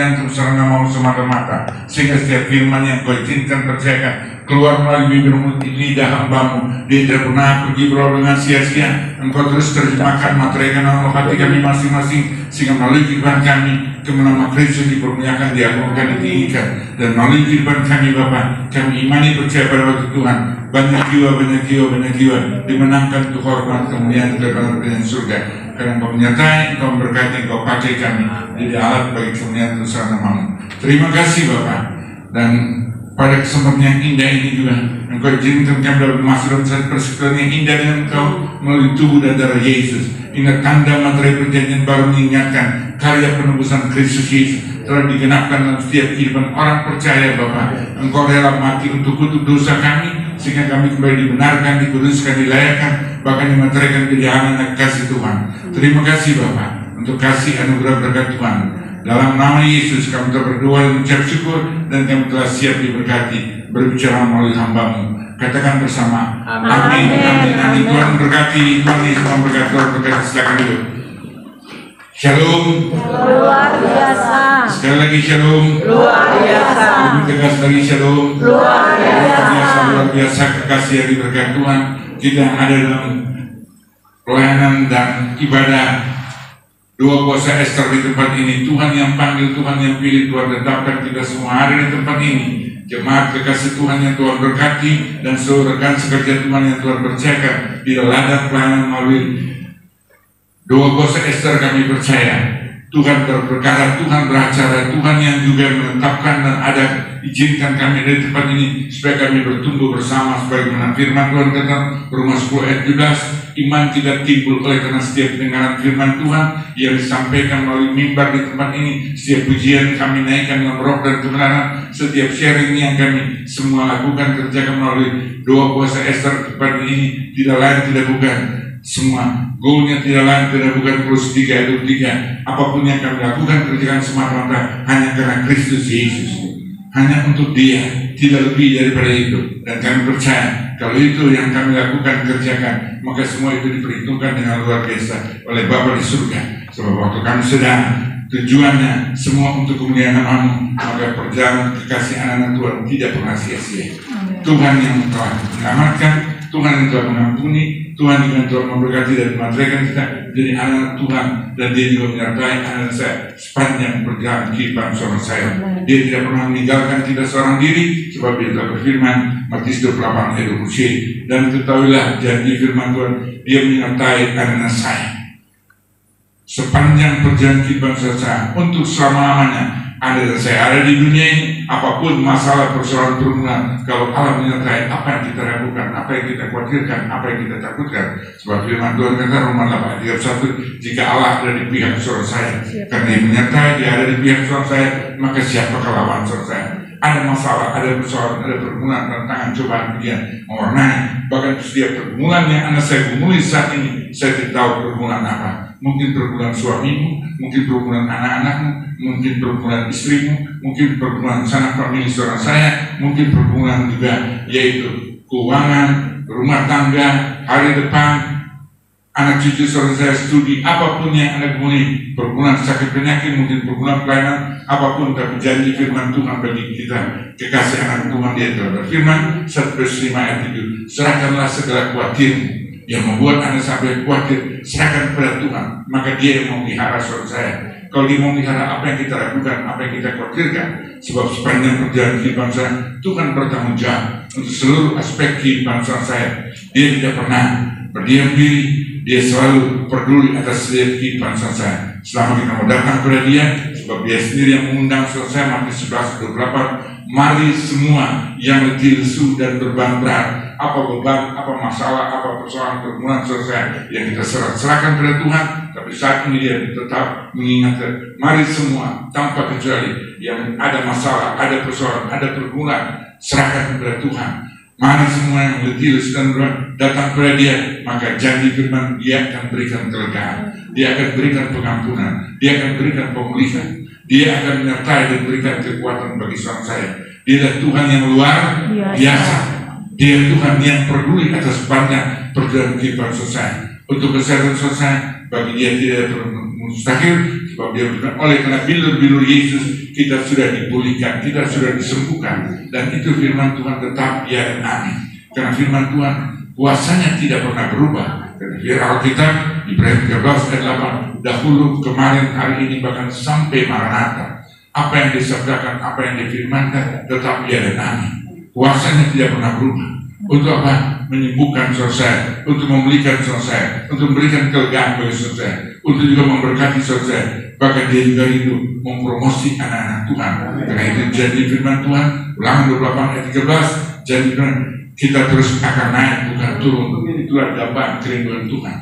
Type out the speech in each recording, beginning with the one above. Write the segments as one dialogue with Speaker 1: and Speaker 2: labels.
Speaker 1: menyantum sarana mau semata-mata, sehingga setiap firman yang kau izinkan percayakan keluar melalui bibirmu, lidah hambamu, dia tidak pernah pergi berlalu dengan sia-sia. Engkau terus terjemahkan materi dalam hati kami masing-masing, sehingga melalui kehidupan kami nama Kristus dipermuliakan, diagungkan, ditinggikan. Dan melalui kehidupan kami Bapa, kami imani percaya pada waktu Tuhan, banyak jiwa dimenangkan untuk hormat kemuliaan kebenaran surga. Karena Engkau menyertai, Engkau memberkati, Engkau pakai kami jadi alat bagi kemuliaan Tuhan namamu. Terima kasih Bapa. Dan pada kesempatan yang indah ini juga Engkau izinkan kami dapat masuk dalam satu persekutuan yang indah dengan Engkau melalui tubuh dan darah Yesus. Ingat tanda materai perjanjian baru mengingatkan karya penebusan Kristus Yesus telah digenapkan dalam setiap kehidupan orang percaya Bapa. Engkau rela mati untuk dosa kami, sehingga kami kembali dibenarkan, dikuduskan, dilayakkan, bahkan dimateraikan menjadi anak kasih Tuhan. Terima kasih Bapa untuk kasih anugerah berkat Tuhan. Dalam nama Yesus kami telah berdoa dan mengucap syukur, dan kami telah siap diberkati berbicara melalui hamba-Mu. Katakan bersama, amin, amin, amin. Tuhan berkati, Tuhan Yesus memberkati, Tuhan berkati. Silakan dulu. Shalom.
Speaker 2: Luar biasa.
Speaker 1: Sekali lagi shalom.
Speaker 2: Luar biasa.
Speaker 1: Lebih tegas lagi shalom.
Speaker 2: Luar biasa.
Speaker 1: Luar biasa kekasih yang diberkati Tuhan. Kita ada dalam pelayanan dan ibadah dua kuasa Ester di tempat ini. Tuhan yang panggil, Tuhan yang pilih, Tuhan tetapkan kita semua ada di tempat ini. Jemaat kekasih Tuhan yang Tuhan berkati dan seluruh rekan sekerja Tuhan yang Tuhan percayakan di ladang pelayanan melalui dua kuasa Ester. Kami percaya Tuhan berperkara, Tuhan beracara, Tuhan yang juga menetapkan dan ada izinkan kami dari tempat ini supaya kami bertumbuh bersama sebagaimana firman Tuhan kata Roma 10 ayat 17, iman kita timbul oleh karena setiap pendengaran firman Tuhan yang disampaikan melalui mimbar di tempat ini. Setiap pujian kami naikkan dalam roh dan kebenaran, setiap sharing yang kami semua lakukan kerjakan melalui dua kuasa Ester tempat ini, tidak lain tidak bukan semua goalnya tidak lain tidak bukan plus 3 itu 3. Apapun yang kami lakukan kerjakan semata-mata hanya karena Kristus Yesus, hanya untuk Dia, tidak lebih daripada itu. Dan kami percaya kalau itu yang kami lakukan kerjakan, maka semua itu diperhitungkan dengan luar biasa oleh Bapa di surga. Sebab waktu kami sedang tujuannya semua untuk kemuliaan nama-Mu, maka perjalanan kekasih anak-anak Tuhan tidak pernah sia-sia. Tuhan yang telah menyelamatkan, Tuhan yang telah mengampuni, Tuhan yang telah memberkati dan memateraikan kita jadi anak Tuhan, dan Dia juga menyertai anak saya sepanjang perjalanan kehidupan seorang saya. Dia tidak pernah meninggalkan kita seorang diri, sebab Dia telah berfirman Matius 28 ayat 20, dan ketahuilah janji firman Tuhan, Dia menyertai anak saya sepanjang perjalanan kehidupan saya untuk selama-lamanya. Ada dan saya ada di dunia ini, apapun masalah persoalan pergumulan, kalau Allah menyertai apa yang kita lakukan, apa yang kita khawatirkan, apa yang kita takutkan. Sebab firman Tuhan kata Roma 8 ayat 1, jika Allah ada di pihak saudara saya, karena Dia menyertai, Dia ada di pihak saudara saya, maka siapakah lawan saudara saya? Ada masalah, ada persoalan, ada pergumulan, tantangan, cobaan, ujian mewarnai. Bahkan setiap pergumulan yang anak saya gumuli saat ini, saya tidak tahu pergumulan apa. Mungkin pergumulan suamimu, mungkin pergumulan anak-anakmu, mungkin pergumulan istrimu, mungkin pergumulan sanak famili saudara saya, mungkin pergumulan juga yaitu keuangan, rumah tangga, hari depan, anak cucu saudara saya, studi, apapun yang Anda gumuli, pergumulan sakit penyakit, mungkin pergumulan pelayanan, apapun, tapi janji firman Tuhan bagi kita kekasih anak Tuhan. Dia telah berfirman 1:5 ayat 7, serahkanlah segala khawatirmu yang membuat Anda sampai khawatir, serahkan kepada Tuhan, maka Dia yang memelihara saudara saya. Kalau Dia memelihara apa yang kita lakukan, apa yang kita khawatirkan, sebab sepanjang perjalanan kehidupan saya, Tuhan bertanggung jawab untuk seluruh aspek kehidupan saya. Dia tidak pernah berdiam diri, Dia selalu peduli atas setiap kehidupan saya. Selama kita mau datang kepada Dia, sebab Dia sendiri yang mengundang saya, Matius 11:28, mari semua yang letih lesu dan beban berat, apa beban, apa masalah, apa persoalan pergumulan selesai yang kita serahkan kepada Tuhan. Tapi saat ini Dia tetap mengingatkan, mari semua tanpa kecuali yang ada masalah, ada persoalan, ada pergumulan, serahkan kepada Tuhan. Mari semua yang letih lesu dan berat datang kepada Dia, maka janji firman Dia akan berikan kelegaan, Dia akan berikan pengampunan, Dia akan berikan pemulihan, Dia akan menyertai dan berikan kekuatan bagi suami saya. Dia adalah Tuhan yang luar biasa. Dia Tuhan yang peduli atas sepanjang perjalanan kehidupan selesai. Untuk kesehatan selesai, bagi Dia tidak mustahil, sebab Sebab dia berkata, oleh karena bilur-bilur Yesus kita sudah dipulihkan, kita sudah disembuhkan, dan itu firman Tuhan tetap ya dan amin. Karena firman Tuhan kuasanya tidak pernah berubah. Karena firman Alkitab Ibrani 13 ayat 8, dahulu, kemarin, hari ini, bahkan sampai Maranatha, apa yang disabdakan, apa yang difirmankan tetap ya dan amin. Kuasanya tidak pernah berubah. Untuk apa? Menyembuhkan selesai, untuk memulihkan selesai, untuk memberikan kelegaan bagi selesai, untuk juga memberkati selesai. Bahkan dia juga itu mempromosi anak-anak Tuhan. Karena itu janji firman Tuhan, Ulangan 28 ayat 13, janji Tuhan, kita terus akan naik bukan turun. Itulah gambaran kerinduan Tuhan.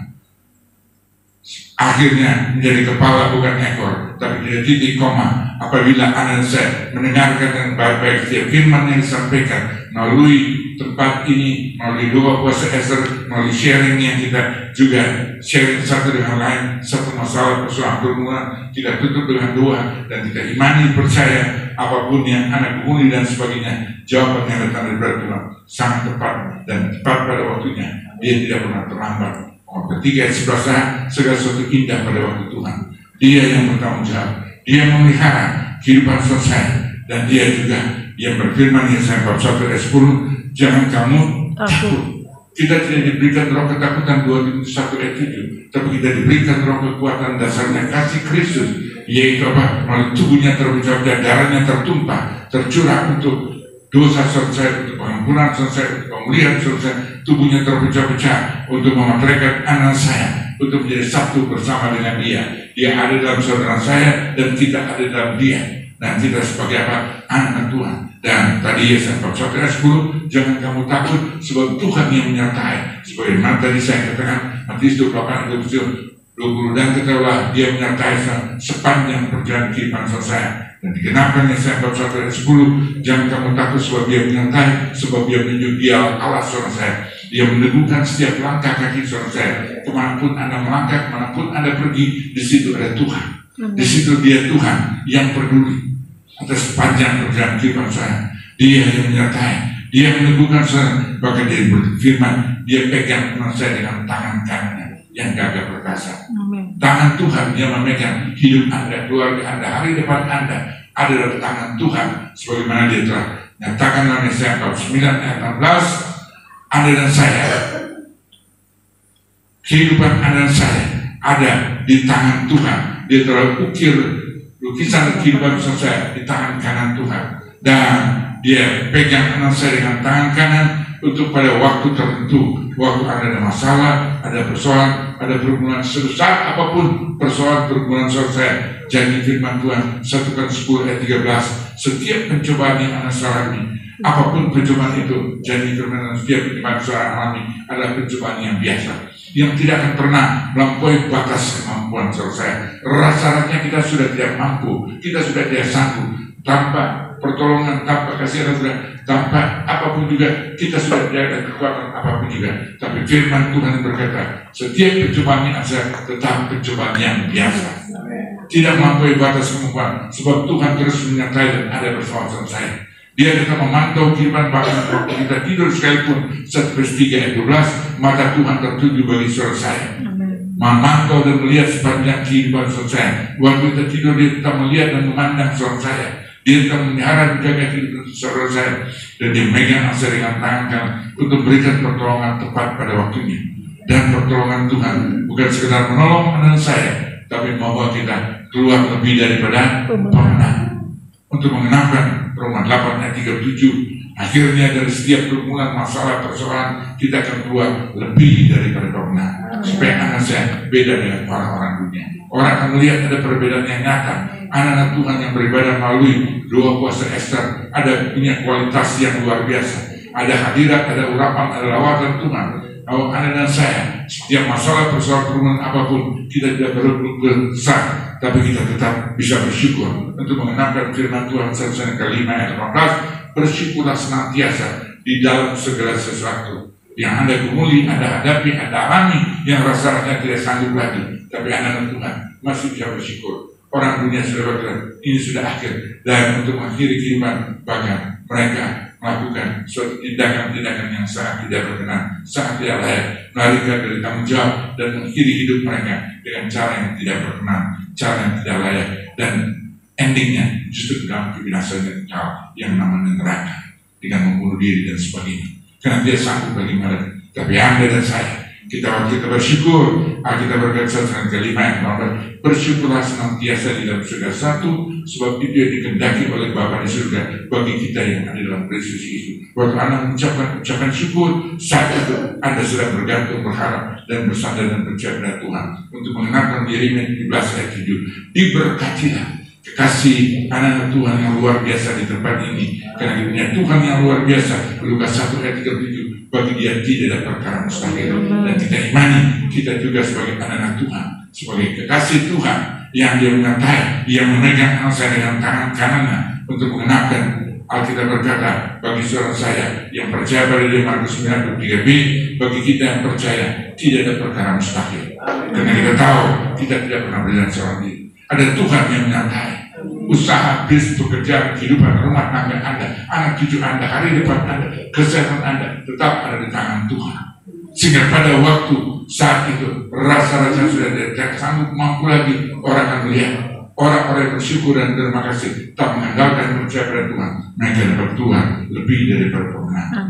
Speaker 1: Akhirnya menjadi kepala bukan ekor, tapi dia titik koma. Apabila anak saya mendengarkan dengan baik-baik setiap firman yang disampaikan melalui tempat ini, melalui doa puasa Ester, melalui sharing yang kita juga sharing satu dengan lain, satu masalah persoalan permulaan tidak tutup dengan doa, dan kita imani percaya apapun yang anak guni dan sebagainya, jawaban yang datang dari Tuhan sangat tepat dan tepat pada waktunya. Dia tidak pernah terlambat. Ketiga ayat 11, segala sesuatu indah pada waktu Tuhan. Dia yang bertanggung jawab, dia memelihara kehidupan selesai, dan dia juga yang berfirman Yesaya 41 ayat 10, jangan kamu takut. Kita tidak diberikan roh ketakutan 2 Timotius 1 ayat 7, tapi kita diberikan roh kekuatan dasarnya kasih Kristus, yaitu apa? Melalui tubuhnya terpecah dan darahnya tertumpah, tercurah untuk dosa selesai, untuk pengampunan selesai, untuk pemulihan selesai, tubuhnya terpecah-pecah untuk memateraikan anak saya, untuk menjadi satu bersama dengan dia. Dia ada dalam saudara saya dan kita ada dalam dia, dan kita sebagai apa? Anak Tuhan. Dan tadi Yesaya 41 ayat 10, jangan kamu takut sebab Tuhan yang menyertai. Sebagaimana tadi saya katakan Matius 28 ayat 20, dan ketahuilah dia menyertai sepanjang perjalanan kehidupan saya. Dan dikenakan Yesaya 41 ayat 10, jangan kamu takut sebab dia menyertai, sebab dia menunjuk dia Allah saudara saya. Dia meneguhkan setiap langkah kaki saudara saya. Kemanapun Anda melangkah, kemanapun Anda pergi, di situ ada Tuhan. Di situ dia Tuhan yang peduli atas sepanjang perjalanan kehidupan saya. Dia yang menyertai, dia meneguhkan saya. Bahkan dia berfirman, dia pegang saya dengan tangan kanannya yang gagah perkasa. Tangan Tuhan yang memegang hidup Anda, keluarga Anda, hari depan Anda ada dalam tangan Tuhan. Sebagaimana dia telah nyatakan dalam Yesaya 49 ayat 16, Anda dan saya, kehidupan Anda dan saya ada di tangan Tuhan. Dia telah ukir lukisan kehidupan saya di tangan kanan Tuhan, dan dia pegang anak saya dengan tangan kanan untuk pada waktu tertentu, waktu ada masalah, ada persoalan, ada pergumulan sebesar apapun persoalan pergumulan saya. Janji firman Tuhan 1 Korintus 10 ayat 13, setiap pencobaan yang anak alami, apapun pencobaan itu, janji firman setiap pencobaan saya alami adalah pencobaan yang biasa, yang tidak akan pernah melampaui batas kemampuan selesai. Rasa-rasanya kita sudah tidak mampu, kita sudah tidak sanggup, tanpa pertolongan, tanpa kasih sudah, tanpa apapun juga, kita sudah tidak ada kekuatan apapun juga. Tapi firman Tuhan berkata, setiap pencobaan yang ada tetap pencobaan yang biasa, tidak melampaui batas kemampuan, sebab Tuhan terus menyertai dan ada bersama saya. Dia tetap memantau kehidupan, bahkan waktu kita tidur sekalipun. 1 Petrus 3 ayat 12, mata Tuhan tertuju bagi saudara saya, memantau dan melihat sepanjang kehidupan saudara saya. Waktu kita tidur, dia tetap melihat dan memandang saudara saya. Dia tetap memelihara menjaga kehidupan saudara saya, dan dia memegang saya dengan tangan kanan untuk memberikan pertolongan tepat pada waktunya. Dan pertolongan Tuhan bukan sekedar menolong anak saya, tapi membawa kita keluar lebih daripada pemenang. Untuk mengenalkan Roma 8 ayat 37, akhirnya dari setiap pergumulan masalah persoalan kita akan keluar lebih daripada pemenang. Supaya anak saya beda dengan orang-orang dunia. Orang akan melihat ada perbedaan yang nyata. Anak-anak Tuhan yang beribadah melalui doa puasa Ester ada punya kualitas yang luar biasa. Ada hadirat, ada urapan, ada lawatan Tuhan. Kalau Anda dan saya, setiap masalah persoalan pergumulan apapun, kita tidak perlu besar, tapi kita tetap bisa bersyukur untuk mengenalkan firman Tuhan 1 Korintus 5 ayat 18, bersyukurlah senantiasa di dalam segala sesuatu. Yang Anda gumuli, Anda hadapi, Anda alami, yang rasanya tidak sanggup lagi, tapi anak Tuhan masih bisa bersyukur. Orang dunia sudah berkata, ini sudah akhir, dan untuk mengakhiri kehidupan, bahkan mereka melakukan suatu tindakan-tindakan yang sangat tidak berkenan, sangat tidak layak, melarikan dari tanggung jawab dan mengakhiri hidup mereka dengan cara yang tidak berkenan, cara yang tidak layak, dan endingnya justru dalam kebinasaan yang namanya neraka dengan membunuh diri dan sebagainya. Karena dia sanggup bagi mereka. Tapi Anda dan saya, kita bersyukur. Kita berkata dengan kelima yang bersyukurlah senantiasa di dalam surga satu, sebab itu yang dikehendaki oleh Bapa di surga bagi kita yang ada dalam Kristus Yesus. Waktu Anda mengucapkan ucapan syukur, saat itu Anda sedang bergantung, berharap, dan bersandar dan percaya pada Tuhan untuk mengenalkan dirinya. 17 ayat 7. Diberkatilah kekasih anak Tuhan yang luar biasa di tempat ini, karena dia punya Tuhan yang luar biasa. Lukas 1 ayat 37. Bagi dia tidak ada perkara mustahil, dan kita imani kita juga sebagai anak Tuhan, sebagai kekasih Tuhan yang dia mengatai, yang memegang anak saya dengan tangan kanannya untuk mengenapkan. Alkitab berkata, bagi saudara saya yang percaya pada dia, Markus 9:3b, bagi kita yang percaya tidak ada perkara mustahil, karena kita tahu kita tidak pernah berjalan seorang diri. Ada Tuhan yang menyertai usaha, bisnis, pekerjaan, kehidupan, rumah tangga Anda, anak cucu Anda, hari depan Anda, kesehatan Anda tetap ada di tangan Tuhan. Sehingga pada waktu saat itu rasa-rasa sudah tidak sanggup mampu lagi, orang akan melihat orang-orang yang bersyukur dan terima kasih, tak mengandalkan percaya pada Tuhan, mereka dapat Tuhan lebih daripada pemenang.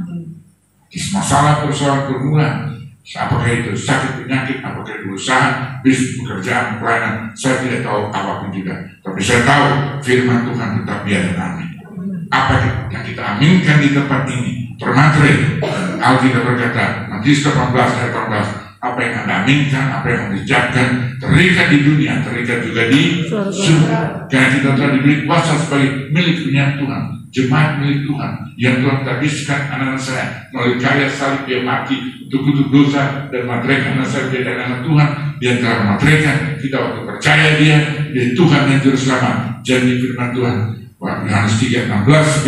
Speaker 1: Di masalah persoalan permulaan, apakah itu sakit, penyakit, apakah itu usaha, bisnis, pekerjaan, pelayanan, saya tidak tahu apapun juga. Tapi saya tahu firman Tuhan tetap ya dan amin. Apa yang kita aminkan di tempat ini termaterai. Alkitab berkata, Matius 18 ayat 18, apa yang Anda aminkan, apa yang Anda ucapkan, terikat di dunia, terikat juga di surga. Karena kita telah diberi kuasa sebagai milik punya Tuhan, jemaat milik Tuhan, yang Tuhan tabiskan anak-anak saya melalui karya salib dia mati untuk dosa dan materaikan anak saya menjadi anak Tuhan. Dia telah materaikan kita waktu percaya dia Tuhan yang juru selamat. Janji firman Tuhan Yohanes 3:16b,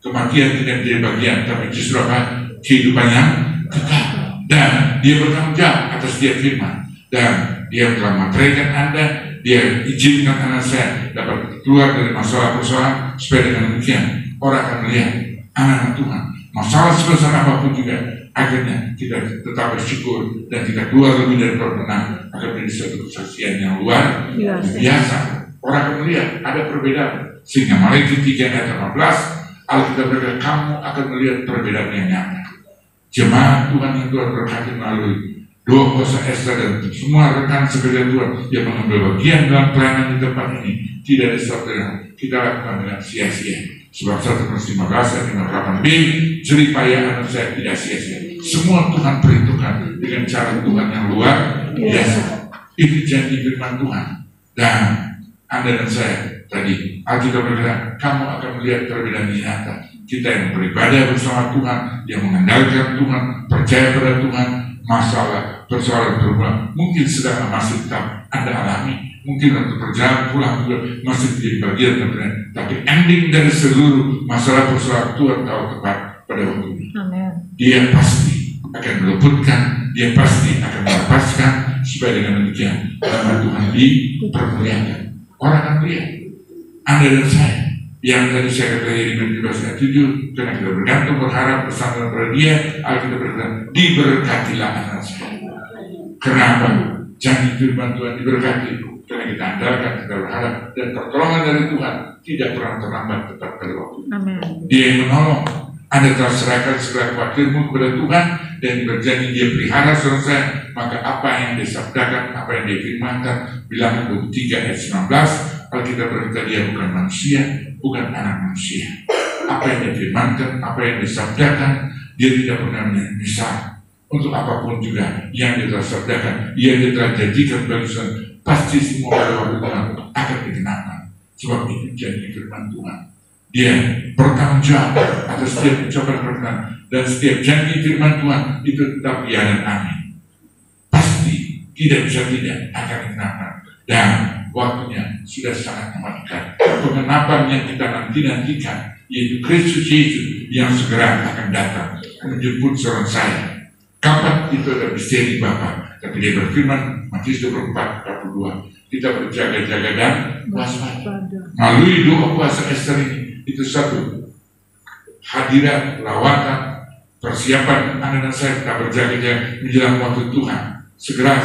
Speaker 1: kematian tidak menjadi bagian, tapi justru apa? Kehidupan yang kekal. Dan dia bertanggung jawab atas dia firman, dan dia telah materaikan Anda. Dia izinkan anak saya dapat keluar dari masalah-persoalan, supaya dengan demikian orang akan melihat anak-anak Tuhan, masalah sebesar apapun juga, akhirnya kita tetap bersyukur dan kita keluar lebih dari pemenang, akan menjadi suatu kesaksian yang luar biasa. Orang akan melihat ada perbedaan, sehingga Malaikat 3 ayat 18 Alkitab berkata, kamu akan melihat perbedaan yang nyata. Jemaat Tuhan yang Tuhan berkati melalui doa puasa Esta dan semua rekan sekerja Tuhan yang mengambil bagian dalam pelayanan di tempat ini, tidak ada sesuatu yang kita lakukan dengan sia-sia. Sebab 1 Korintus 15 ayat 58b, jerih payah anak saya tidak sia-sia. Semua Tuhan perhitungkan dengan cara Tuhan yang luar biasa. Itu janji firman Tuhan. Dan Anda dan saya tadi Alkitab berkata, kamu akan melihat perbedaan yang nyata. Kita yang beribadah bersama Tuhan, yang mengandalkan Tuhan, percaya pada Tuhan, masalah persoalan berubah mungkin sedang masih tetap Anda alami, mungkin waktu perjalanan pulang juga masih menjadi bagian dari, tapi ending dari seluruh masalah persoalan Tuhan tahu tepat pada waktunya. Dia pasti akan meluputkan, dia pasti akan melepaskan, supaya dengan demikian nama Tuhan dipermuliakan. Orang akan lihat Anda dan saya yang tadi saya katakan di 17 ayat 7, karena kita bergantung, berharap, bersandar pada dia. Alkitab berkata, diberkatilah anak saya. Kenapa? Janji firman Tuhan diberkati, karena kita andalkan, kita berharap, dan pertolongan dari Tuhan tidak pernah terlambat, tetap pada waktu. Dia yang menolong. Anda telah serahkan segala khawatirmu kepada Tuhan, dan berjanji dia pelihara saudara saya, maka apa yang dia sabdakan, apa yang dia firmankan, Bilangan 23 ayat 19, Alkitab berkata dia bukan manusia, bukan anak manusia. Apa yang dia firmankan, apa yang disabdakan, dia tidak pernah menyesal. Untuk apapun juga yang dia telah sabdakan, yang dia telah janjikan bagi Tuhan, pasti semua pada waktu Tuhan akan dikenakan. Sebab itu janji firman Tuhan. Dia bertanggung jawab atas setiap ucapan perkataan, dan setiap janji firman Tuhan itu tetap ya dan amin. Pasti tidak bisa tidak akan dikenakan. Dan waktunya sudah sangat amat dekat. Pengenapan yang kita nantikan, yaitu Kristus Yesus yang segera akan datang menjemput seorang saya. Kapan itu ada misteri Bapa, tapi dia berfirman Matius 24:42, kita berjaga-jaga dan waspada. Melalui doa puasa Esta ini, itu satu hadirat, lawatan, persiapan anak dan saya kita berjaga-jaga menjelang waktu Tuhan segera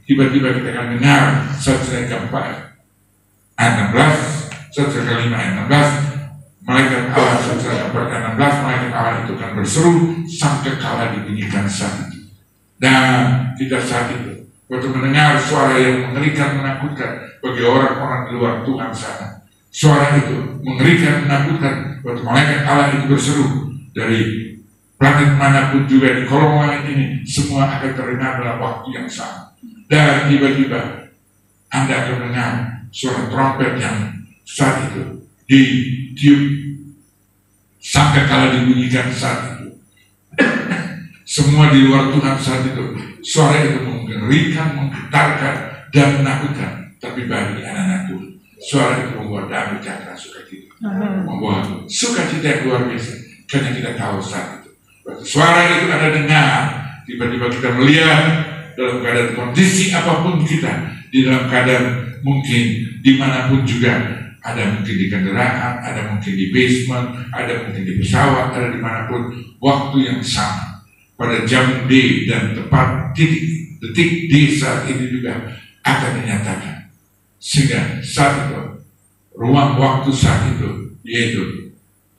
Speaker 1: tiba-tiba kita akan dengar 1 Samuel 4 ayat 16, 1 Samuel 5 ayat 16, malaikat Allah 1 Samuel 4 ayat 16, malaikat Allah itu akan berseru sangkakala dibunyikan saat itu. Dan kita saat itu waktu mendengar suara yang mengerikan menakutkan bagi orang-orang di luar Tuhan sana. Suara itu mengerikan menakutkan waktu malaikat Allah itu berseru dari planet manapun juga di kolong langit ini, semua akan terdengar dalam waktu yang sama. Dan tiba-tiba Anda akan mendengar suara trompet yang saat itu ditiup sangkakala dibunyikan saat itu. Semua di luar Tuhan saat itu, suara itu mengerikan, menggetarkan, dan menakutkan. Tapi bagi anak-anak Tuhan, suara itu membuat damai, sejahtera, sukacita. Membuat sukacita yang luar biasa. Karena kita tahu saat itu, waktu suara itu ada dengar, tiba-tiba kita melihat dalam keadaan kondisi apapun kita, di dalam keadaan mungkin dimanapun juga, ada mungkin di kendaraan, ada mungkin di basement, ada mungkin di pesawat, ada dimanapun, waktu yang sama. Pada jam D dan tepat detik D saat ini juga akan dinyatakan. Sehingga saat itu, ruang waktu saat itu, yaitu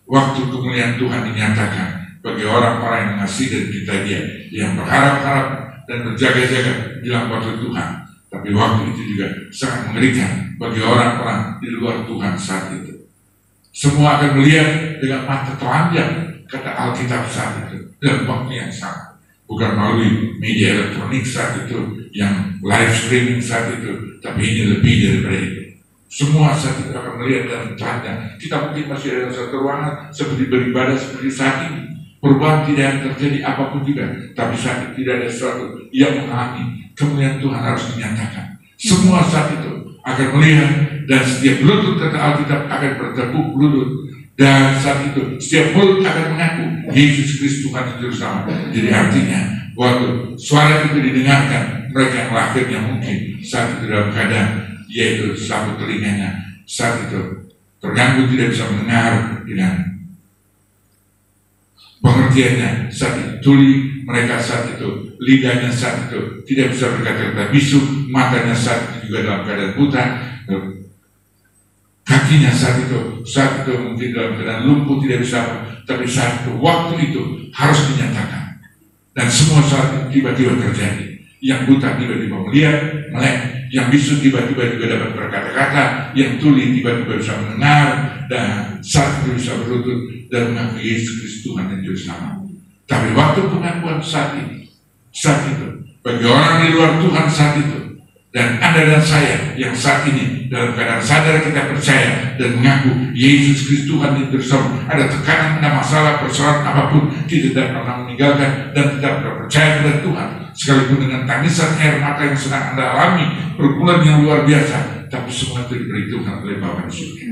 Speaker 1: waktu kemuliaan Tuhan dinyatakan bagi orang-orang yang mengasihi dan cinta Dia, yang berharap-harap dan berjaga-jaga di dalam waktu Tuhan. Tapi waktu itu juga sangat mengerikan bagi orang-orang di luar Tuhan saat itu. Semua akan melihat dengan mata telanjang, kata Alkitab saat itu, dalam waktu yang sama. Bukan melalui media elektronik saat itu, yang live streaming saat itu, tapi ini lebih daripada itu. Semua saat itu akan melihat dan telanjang. Kita mungkin masih ada satu ruangan seperti beribadah seperti saat ini. Perubahan tidak akan terjadi apapun juga, tapi saat itu tidak ada sesuatu yang menghalangi kemuliaan Tuhan harus dinyatakan. Semua saat itu akan melihat, dan setiap lutut, kata Alkitab, akan bertepuk lutut. Dan saat itu setiap mulut akan mengaku Yesus Kristus Tuhan itu sama. Jadi artinya waktu suara itu didengarkan, mereka yang lahirnya mungkin saat itu dalam keadaan yaitu sabut telinganya saat itu terganggu, tidak bisa mendengar dengan pengertiannya saat itu, tuli mereka saat itu, lidahnya saat itu tidak bisa berkata-kata bisu, matanya saat itu juga dalam keadaan buta, kakinya saat itu mungkin dalam keadaan lumpuh, tidak bisa, tapi saat itu, waktu itu harus dinyatakan. Dan semua saat itu tiba-tiba terjadi. Yang buta tiba-tiba melihat, melek. Yang bisu tiba-tiba juga dapat berkata-kata. Yang tuli tiba-tiba bisa mendengar. Dan saat itu bisa berlutut dan mengaku Yesus Kristus Tuhan dan Juru Selamat. Tapi waktu pengakuan saat itu, bagi orang di luar Tuhan saat itu, dan Anda dan saya yang saat ini dalam keadaan sadar kita percaya dan mengaku Yesus Kristus Tuhan dan Juru Selamat, ada tekanan, ada masalah, persoalan apapun, kita tidak pernah meninggalkan dan tidak pernah percaya kepada Tuhan. Sekalipun dengan tangisan air mata yang sedang Anda alami, pergumulan yang luar biasa, tapi semua itu diberi Tuhan oleh Bapa di surga.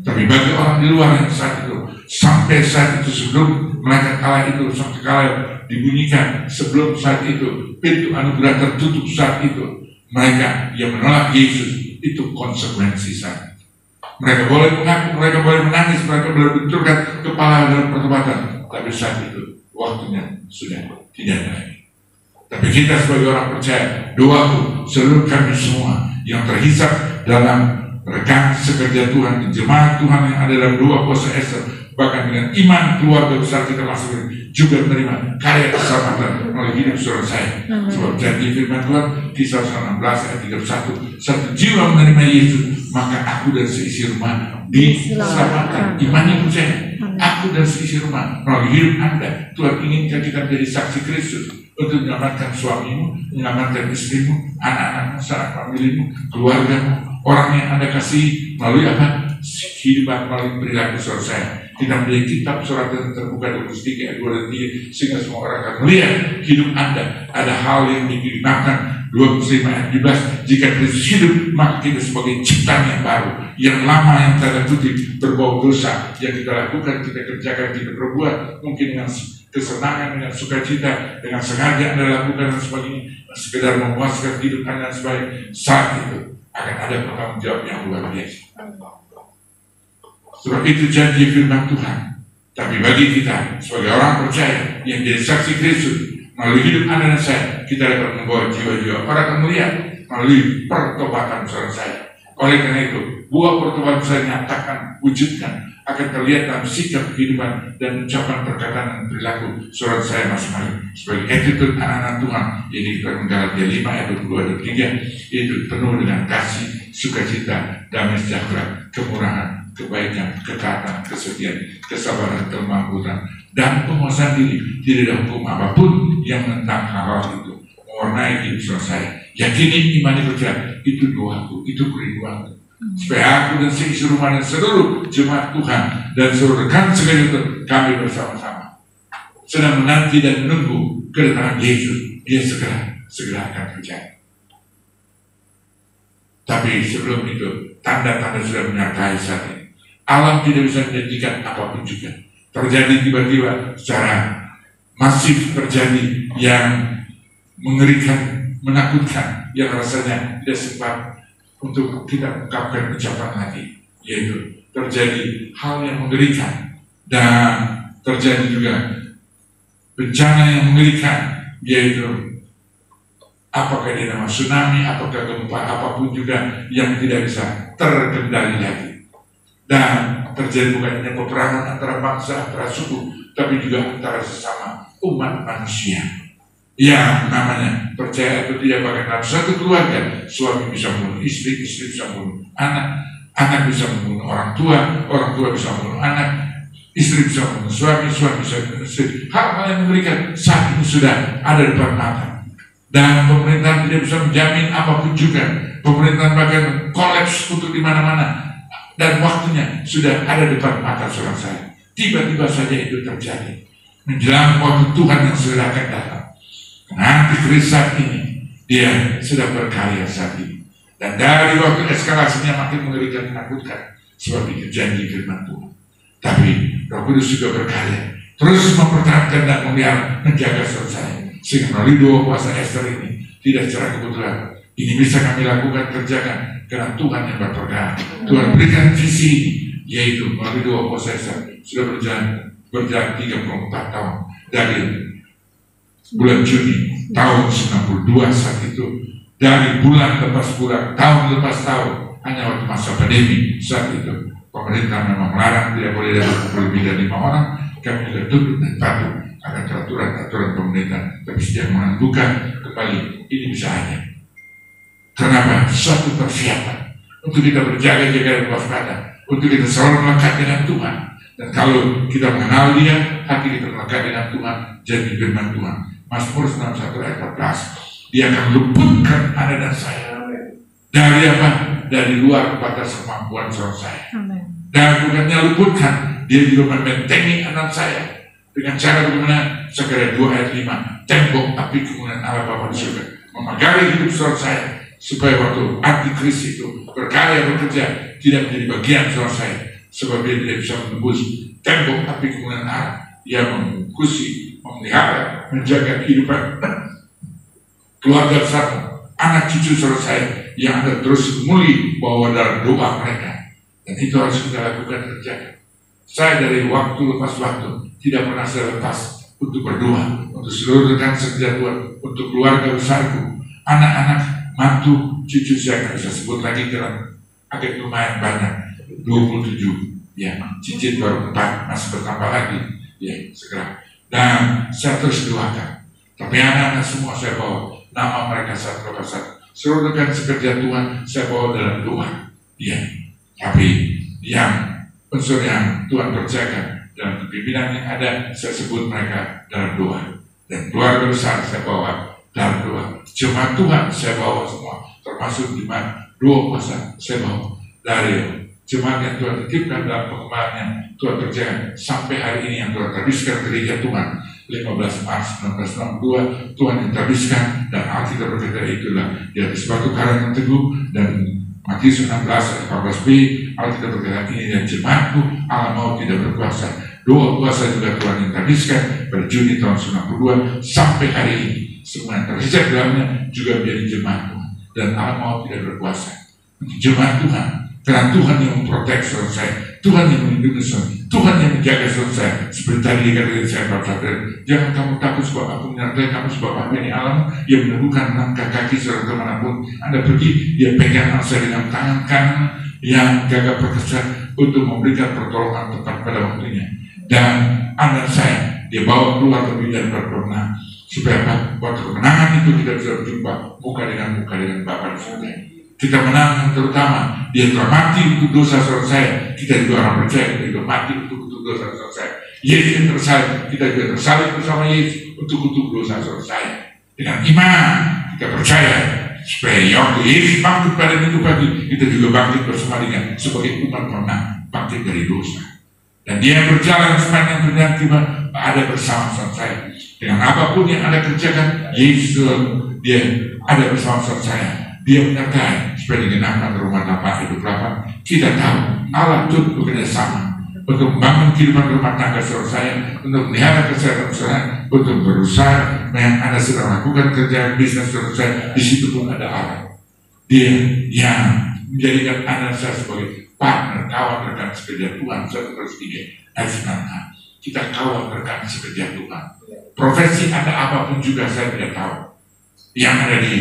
Speaker 1: Tapi bagi orang di luar yang saat itu, sampai saat itu sebelum malaikat Allah itu sampai kala dibunyikan, sebelum saat itu pintu anugerah tertutup saat itu, mereka yang menolak Yesus itu konsekuensi saat itu. Mereka boleh mengaku, mereka boleh menangis, mereka boleh benturkan kepala dalam perdebatan, tapi saat itu waktunya sudah tidak ada lagi. Tapi kita sebagai orang percaya, doaku seluruh kami semua yang terhisap dalam rekan sekerja Tuhan, di jemaat Tuhan yang ada dalam doa puasa Ester, bahkan dengan iman keluarga besar kita masuk juga menerima karya keselamatan melalui hidup saudara saya. Sebab janji firman Tuhan Kisah 16 ayat 31, satu jiwa menerima Yesus, maka aku dan seisi rumah diselamatkan. Iman yang percaya, aku dan seisi rumah melalui hidup Anda, Tuhan inginkan kita menjadi saksi Kristus untuk menyelamatkan suamimu, menyelamatkan istrimu, anak-anakmu, sanak familimu, keluargamu, orang yang Anda kasih melalui apa? Kehidupan, melalui perilaku saudara saya. Kita memiliki kitab surat yang terbuka 23 ayat 2 dan 3, sehingga semua orang akan melihat hidup Anda. Ada hal yang digenapkan 25 ayat 17, jika Kristus hidup, maka kita sebagai ciptaan yang baru, yang lama yang tanda kutip berbau dosa, yang kita lakukan, kita kerjakan, kita perbuat, mungkin dengan kesenangan, dengan sukacita, dengan sengaja Anda lakukan dan sebagainya, sekedar memuaskan hidup Anda sebagai saat itu akan ada pertanggung jawab yang luar biasa. Sebab itu janji firman Tuhan. Tapi bagi kita sebagai orang percaya yang jadi saksi Kristus melalui hidup Anda dan saya, kita dapat membawa jiwa-jiwa para akan melihat melalui pertobatan saudara saya. Oleh karena itu, buah pertobatan saya nyatakan, wujudkan, akan terlihat dalam sikap kehidupan dan ucapan perkataan dan perilaku saudara saya masing-masing. Sebagai attitude anak-anak Tuhan, jadi kita Galatia 5 ayat 22 dan 3, itu penuh dengan kasih, sukacita, damai sejahtera, kemurahan, kebaikan, ketaatan, kesetiaan, kesabaran, kelembutan, dan penguasaan diri. Tidak ada hukum apapun yang menentang hal itu mewarnai hidup saudara saya. Yakini, imani, percaya, itu doaku, itu kerinduanku, supaya aku dan seisi rumah dan seluruh jemaat Tuhan dan seluruh rekan sekalian itu, kami bersama-sama sedang menanti dan menunggu kedatangan Yesus. Dia segera akan terjadi. Tapi sebelum itu, tanda-tanda sudah menyertai saat ini. Alam tidak bisa menjanjikan apapun juga. Terjadi tiba-tiba secara masif, terjadi yang mengerikan, menakutkan, yang rasanya tidak sempat untuk kita ungkapkan ucapan lagi, yaitu terjadi hal yang mengerikan dan terjadi juga bencana yang mengerikan, yaitu apakah dia nama tsunami, apakah gempa, apapun juga yang tidak bisa terkendali lagi. Dan terjadi bukan hanya peperangan antara bangsa, antara suku, tapi juga antara sesama umat manusia. Ya, namanya percaya atau tidak, bahkan dalam satu keluarga, suami bisa membunuh istri, istri bisa membunuh anak, anak bisa membunuh orang tua bisa membunuh anak, istri bisa membunuh suami, suami bisa membunuh istri. Hal-hal yang mengerikan saat ini sudah ada di depan mata. Dan pemerintahan tidak bisa menjamin apapun juga. Pemerintahan bahkan kolaps untuk di mana-mana. Dan waktunya sudah ada di depan mata saudara saya. Tiba-tiba saja itu terjadi. Menjelang waktu Tuhan yang sudah akan datang. Nanti Kristus saat ini, dia sedang berkarya saat ini. Dan dari waktu eskalasinya makin mengerikan, menakutkan. Sebab itu janji firman Tuhan. Tapi Roh Kudus juga berkarya. Terus mempertahankan dan memelihara, menjaga saudara saya. Sehingga melalui dua kuasa Ester ini, tidak secara kebetulan, ini bisa kami lakukan, kerjakan, karena Tuhan yang berperkara. Tuhan berikan visi ini, yaitu melalui dua kuasa Ester. Sudah berjalan 34 tahun. Dari bulan Juni tahun 92 saat itu, dari bulan lepas bulan, tahun lepas tahun, hanya waktu masa pandemi saat itu, pemerintah memang melarang, tidak boleh dapat lebih dari 5 orang. Kami juga tunduk dan patuh akan peraturan pemerintah, tapi setiap menentukan kembali ini bisa hanya. Kenapa? Suatu persiapan untuk kita berjaga-jaga dan waspada, untuk kita selalu melekat dengan Tuhan. Dan kalau kita mengenal Dia, hati kita melekat dengan Tuhan. Jadi firman Tuhan, Mazmur 91 ayat 14, Dia akan luputkan Anda dan saya dari apa? Dari luar batas kemampuan saudara saya. Dan bukannya luputkan, Dia juga membentengi anak saya dengan cara bagaimana? Sekarang 2 ayat 5, tembok api kemuliaan Allah Bapa di surga memagari hidup saudara saya, supaya waktu antikris itu berkarya bekerja tidak menjadi bagian saudara saya, sebab dia tidak bisa menembus tembok api kemuliaan Allah. Dia membungkusi, memelihara, menjaga kehidupan keluarga besar, anak cucu saudara saya yang ada terus memulih bahwa dalam doa mereka. Dan itu harus kita lakukan, kerjakan. Saya dari waktu lepas waktu tidak pernah saya lepas untuk berdoa untuk seluruh rekan sekerja Tuhan, untuk keluarga besarku, anak-anak, mantu, cucu saya nggak bisa sebut lagi karena agak lumayan banyak, 27 ya, cicit baru 4, masih bertambah lagi ya, segera. Dan saya terus doakan. Tapi anak-anak semua saya bawa nama mereka satu persatu. Seluruh rekan sekerja Tuhan saya bawa dalam doa ya. Tapi yang unsur yang Tuhan percayakan dalam kepimpinan yang ada, saya sebut mereka dalam doa. Dan keluarga besar saya bawa dalam doa. Jemaat Tuhan saya bawa semua, termasuk jemaat dua kuasa saya bawa. Dari jemaat yang Tuhan titipkan dalam pengembangannya, Tuhan kerjakan sampai hari ini yang Tuhan habiskan gereja Tuhan 15 Maret 1962 Tuhan yang habiskan. Dan Alkitab berkata itulah di atas batu karang yang teguh. Dan Matius 16 ayat 14b Alkitab berkata ini dan jemaatku, Allah mau tidak berkuasa. Dua kuasa juga Tuhan yang habiskan pada Juni tahun 92 sampai hari ini. Semua yang terhijab dalamnya juga menjadi jemaat Tuhan. Dan Allah mau tidak berkuasa untuk jemaat Tuhan. Karena Tuhan yang memprotek saudara saya. Tuhan yang melindungi saudara, Tuhan yang menjaga saudara. Seperti tadi dikatakan saya berkata, jangan kamu takut sebab aku menyertai kamu, sebab aku ini alam yang meneguhkan langkah kaki saudara kemanapun Anda pergi. Dia pegang saya dengan tangan kanan yang gagah perkasa untuk memberikan pertolongan tepat pada waktunya. Dan anak saya dia bawa keluar lebih daripada pernah, supaya waktu kemenangan itu kita bisa berjumpa muka dengan Bapa di surga. Kita menang terutama dia telah mati untuk dosa saudara saya. Kita juga orang percaya kita juga mati untuk dosa saudara saya. Yesus yang tersalib, kita juga tersalib bersama Yesus untuk dosa saudara saya. Dengan iman kita percaya supaya waktu Yesus bangkit pada minggu pagi, kita juga bangkit bersama dengan sebagai umat pernah bangkit dari dosa. Dan dia berjalan sepanjang dunia tiba ada bersama saya. Dengan apapun yang Anda kerjakan, Yesus dia ada bersama saya. Dia menyertai supaya digenapkan rumah tangga hidup lapang. Kita tahu Allah turut bekerja sama untuk membangun kehidupan rumah tangga saudara saya, untuk melihara kesehatan saudara, untuk berusaha yang Anda sedang lakukan kerjaan bisnis saudara saya. Di situ pun ada Allah. Dia yang menjadikan Anda saya sebagai partner, kawan rekan sekerja Tuhan. 1/3 ayat 9. Kita kawan rekan sekerja Tuhan. Profesi Anda apapun juga saya tidak tahu. Yang ada di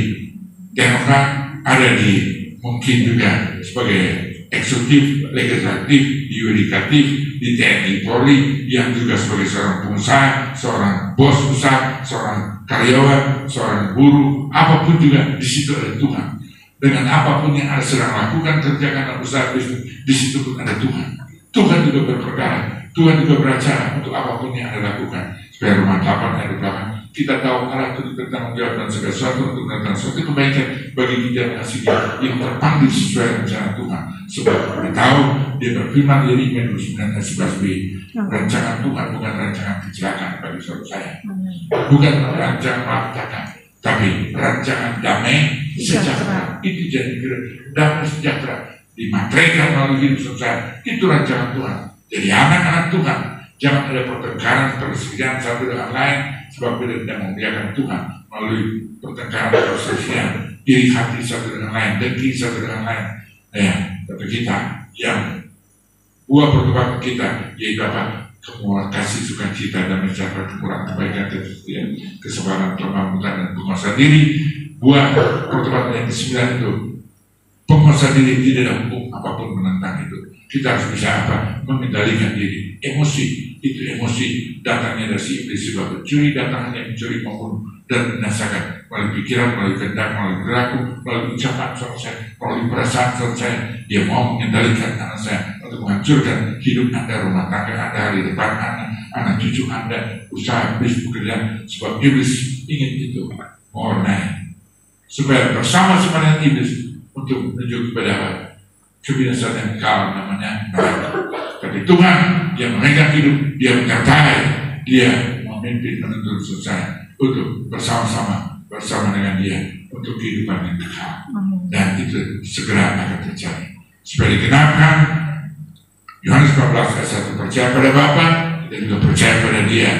Speaker 1: Demokrat, ada di mungkin juga sebagai eksekutif, legislatif, yudikatif, di TNI Polri, yang juga sebagai seorang pengusaha, seorang bos usaha, seorang karyawan, seorang buruh, apapun juga di situ ada Tuhan. Dengan apapun yang Anda sedang lakukan, kerjakan usaha bisnis, di situ pun ada Tuhan. Tuhan juga berperkara, Tuhan juga beracara untuk apapun yang Anda lakukan. Supaya rumah tangga ada belakang. Kita tahu Allah itu bertanggung jawab dan segala sesuatu untuk melakukan suatu kebaikan bagi kita yang kasih yang terpanggil sesuai rencana Tuhan. Sebab kita tahu dia berfirman dari Iman 29 ayat 11b. Rancangan Tuhan bukan rancangan kecelakaan bagi saudara saya, bukan rancangan malapetaka, tapi rancangan damai sejahtera. Itu jadi damai sejahtera dimateraikan melalui hidup saudara. Itu rancangan Tuhan. Jadi anak-anak Tuhan, jangan ada pertengkaran, perselisihan satu dengan lain, sebab kita tidak membiarkan Tuhan melalui pertengkaran, perselisihan, iri hati satu dengan lain, dengki satu dengan lain. Tapi kita yang buah perkembangan kita, yaitu apa? Kemuliaan kasih, sukacita, dan mencapai kekurangan kebaikan, kesetiaan, kesabaran, kelembutan, dan penguasaan diri. Buah perkembangan yang ke-9 itu, penguasaan diri, tidak ada hukum apapun menentang itu. Kita harus bisa apa? Mengendalikan diri. Emosi, itu emosi datangnya dari si iblis, sebab mencuri datangnya mencuri, membunuh dan binasakan melalui pikiran, melalui kehendak, melalui perilaku, melalui ucapan selesai, melalui perasaan selesai. Dia mau mengendalikan anak saya untuk menghancurkan hidup Anda, rumah tangga Anda, hari depan Anda, anak cucu Anda, usaha bisnis pekerjaan. Sebab iblis ingin itu mewarnai supaya bersama-sama dengan iblis untuk menuju kepada kebinasaan yang kekal, namanya neraka. Tapi Tuhan yang memegang hidup, dia menyertai, dia memimpin menuntun selesai untuk bersama-sama dengan dia untuk kehidupan yang kekal. Dan itu segera akan terjadi. Supaya digenapkan Yohanes 14 ayat 1, percaya pada Bapa, kita juga percaya pada dia.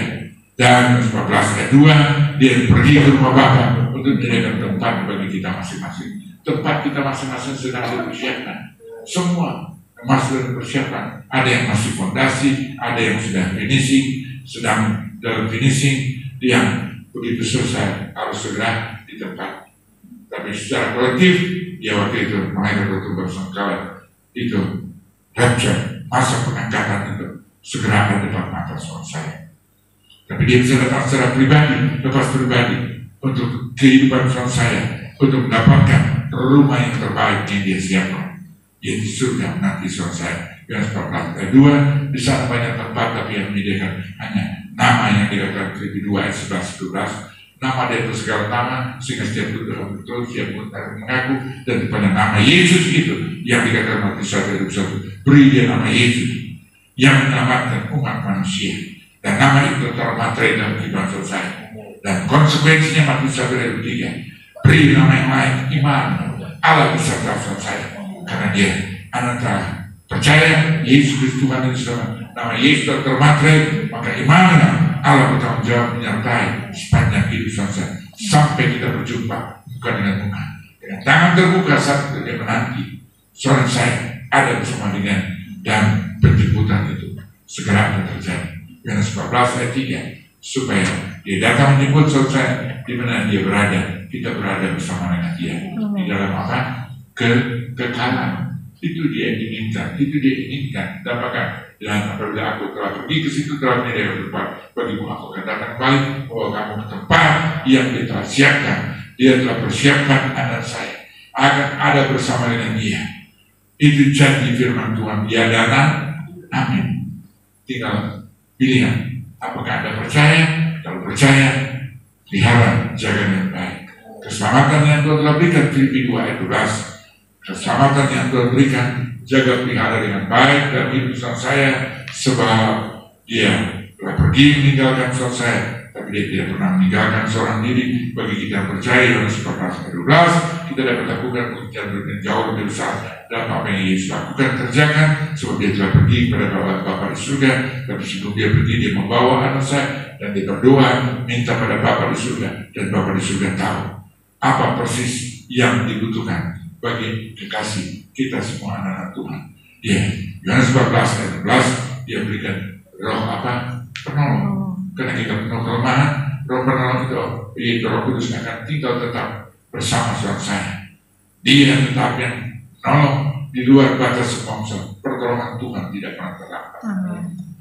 Speaker 1: Dan Yohanes 14 ayat 2, dia pergi ke rumah Bapa untuk menyediakan tempat bagi kita masing-masing. Tempat kita masing-masing sedang dipersiapkan. Semua masih persiapan. Ada yang masih fondasi, ada yang sudah finishing, sedang dalam finishing, yang begitu selesai harus segera di tempat. Tapi secara kolektif, ya waktu itu mereka bertumbuh bersangkala itu rapture, masa pengangkatan itu segera ada depan mata suami saya. Tapi dia bisa datang secara pribadi, lepas pribadi untuk kehidupan suami saya, untuk mendapatkan rumah yang terbaik yang dia siapkan. Yaitu surga nanti selesai. Yohanes 14 ayat 2, di sana banyak tempat, tapi yang menyediakan hanya nama yang dikatakan Filipi 2 ayat 11-12. Nama dia itu segala nama, sehingga setiap betul, setiap akan mengaku, dan pada nama Yesus itu yang dikatakan Matius 1 ayat 21, beri dia nama Yesus yang menyelamatkan umat manusia. Dan nama itu termaterai dalam kehidupan selesai. Dan konsekuensinya Matius 1 ayat 3, beri nama yang lain, iman, Allah beserta selesai. Karena dia anak telah percaya Yesus Kristus Tuhan dan Saudara, nama Yesus termaterai, maka imannya Allah bertanggung jawab menyertai sepanjang hidup selesai sampai kita berjumpa muka dengan muka dengan tangan terbuka saat dia menanti seorang saya ada bersama dengan dan segera akan terjadi. Yohanes 14 ayat 3, supaya dia datang menyebut selesai di mana dia berada, kita berada bersama dengan dia di dalam apa? Kekekalan. Itu dia inginkan, itu dia inginkan. Dapatkan. Dan apabila aku telah pergi ke situ, telah menyediakan tempat bagimu, aku akan datang kembali membawa kamu ke tempat yang dia telah siapkan. Dia telah persiapkan anak saya akan ada bersama dengan dia. Itu janji firman Tuhan. Ya dan amin. Tinggal pilihan. Apakah Anda percaya? Kalau percaya, pelihara, jaga dengan baik. Keselamatan yang Tuhan telah berikan, Filipi 2 ayat 12. Keselamatan yang Tuhan berikan, jaga pelihara dengan baik dan hidup bersama saya, sebab dia telah pergi meninggalkan saya, tapi dia tidak pernah meninggalkan seorang diri. Bagi kita yang percaya, Yohanes 14 ayat 12, kita dapat lakukan pekerjaan yang jauh lebih besar dalam apa yang Yesus lakukan, kerjakan, sebab dia telah pergi kepada Bapa di surga. Tapi sebelum dia pergi, dia membawa anak saya, dan dia berdoa minta pada Bapa di surga, dan Bapa di surga tahu apa persis yang dibutuhkan bagi kekasih kita semua anak-anak Tuhan. Ya, Yohanes 14 ayat 11, dia berikan roh apa? Penolong. Karena kita penuh kelemahan, roh penolong itu Roh Kudus akan tinggal tetap bersama saya. Dia tetap yang menolong di luar batas semua pertolongan Tuhan tidak pernah terlambat.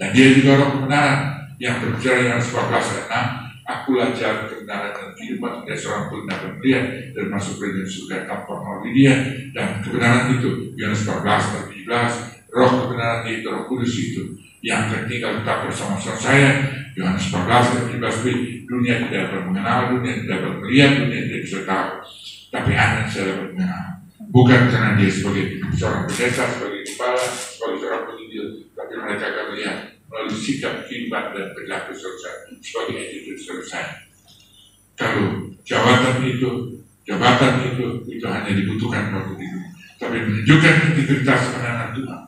Speaker 1: Dan dia juga roh kebenaran yang berbicara Yohanes 14 ayat 6, akulah jalan kebenaran dan kehidupan, tidak seorang pun dapat melihat dan masuk ke surga tanpa melalui dia. Dan kebenaran itu, Yohanes 14 ayat 17, roh kebenaran itu, Roh Kudus itu yang akan tinggal tetap bersama saya. Yohanes 14 ayat 17b, dunia tidak dapat mengenal, dunia tidak dapat melihat, dunia tidak bisa tahu, tapi anak saya dapat mengenal. Bukan karena dia sebagai seorang pendeta, sebagai kepala, sebagai seorang penginjil, tapi mereka akan melihat melalui sikap, kehidupan dan perilaku selesai sebagai attitude selesai. Kalau jabatan itu hanya dibutuhkan waktu itu, tapi menunjukkan integritas anak-anak Tuhan,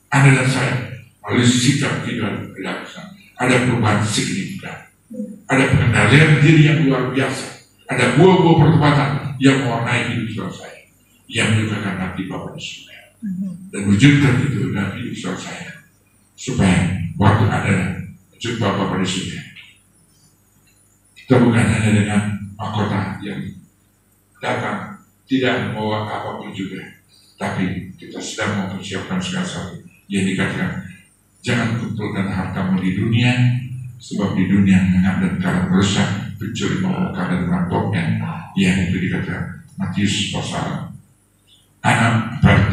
Speaker 1: Anda dan saya melalui sikap, kehidupan dan perilaku ada perubahan signifikan, ada pengendalian diri yang luar biasa, ada buah-buah pertobatan yang mewarnai hidup selesai, yang menyukakan hati Bapa di surga, dan wujudkan itu dalam hidup selesai, supaya waktu ada jumpa Bapa di surga, kita bukan hanya dengan mahkota yang datang tidak membawa apapun juga, tapi kita sedang mempersiapkan segala sesuatu. Yang dikatakan, jangan kumpulkan hartamu di dunia, sebab di dunia menyengat dan kalah merusak, pencuri membongkar dan merampoknya. Yang itu dikatakan Matius pasal 6 ayat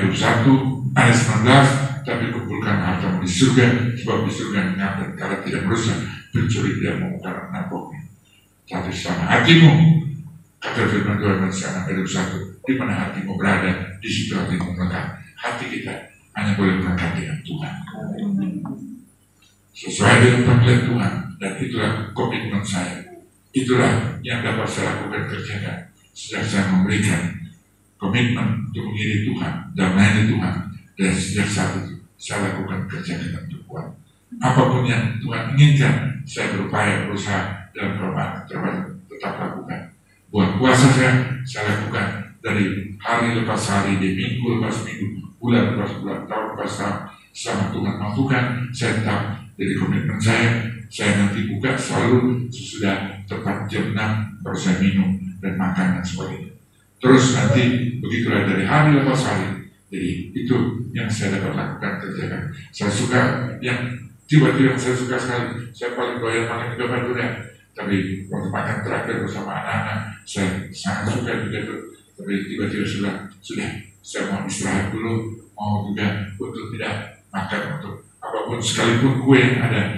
Speaker 1: 21 ayat 19, tapi kumpulkan hartamu di surga, sebab di surga menyengat dan kalah tidak merusak, pencuri tidak membongkar dan merampoknya. Tapi selama hatimu, kata firman Tuhan ayat 21, di mana hatimu berada, di situ hatimu melekat. Hati kita hanya boleh melekat dengan Tuhan, sesuai dengan panggilan Tuhan, dan itulah komitmen saya. Itulah yang dapat saya lakukan, kerjakan sejak saya memberikan komitmen untuk mengikuti Tuhan dan melayani Tuhan. Dan sejak saat itu saya lakukan kerjakan untuk Tuhan. Apapun yang Tuhan inginkan, saya berusaha dalam kelemahan terbaik tetap lakukan. Buat puasa saya lakukan dari hari lepas hari, di minggu lepas minggu, bulan lepas bulan, tahun lepas tahun. Selama Tuhan mampukan, saya tetap dari komitmen saya nanti buka selalu sesudah tepat jam 6 baru saya minum dan makan dan sebagainya. Terus nanti begitulah dari hari lepas hari. Jadi itu yang saya dapat lakukan, kerjakan. Saya suka yang tiba-tiba saya suka sekali. Saya paling doyan makan juga durian. Tapi waktu makan terakhir bersama anak-anak, saya sangat suka juga itu. Tapi tiba-tiba sudah saya mau istirahat dulu, mau juga untuk tidak makan untuk apapun, sekalipun kue yang ada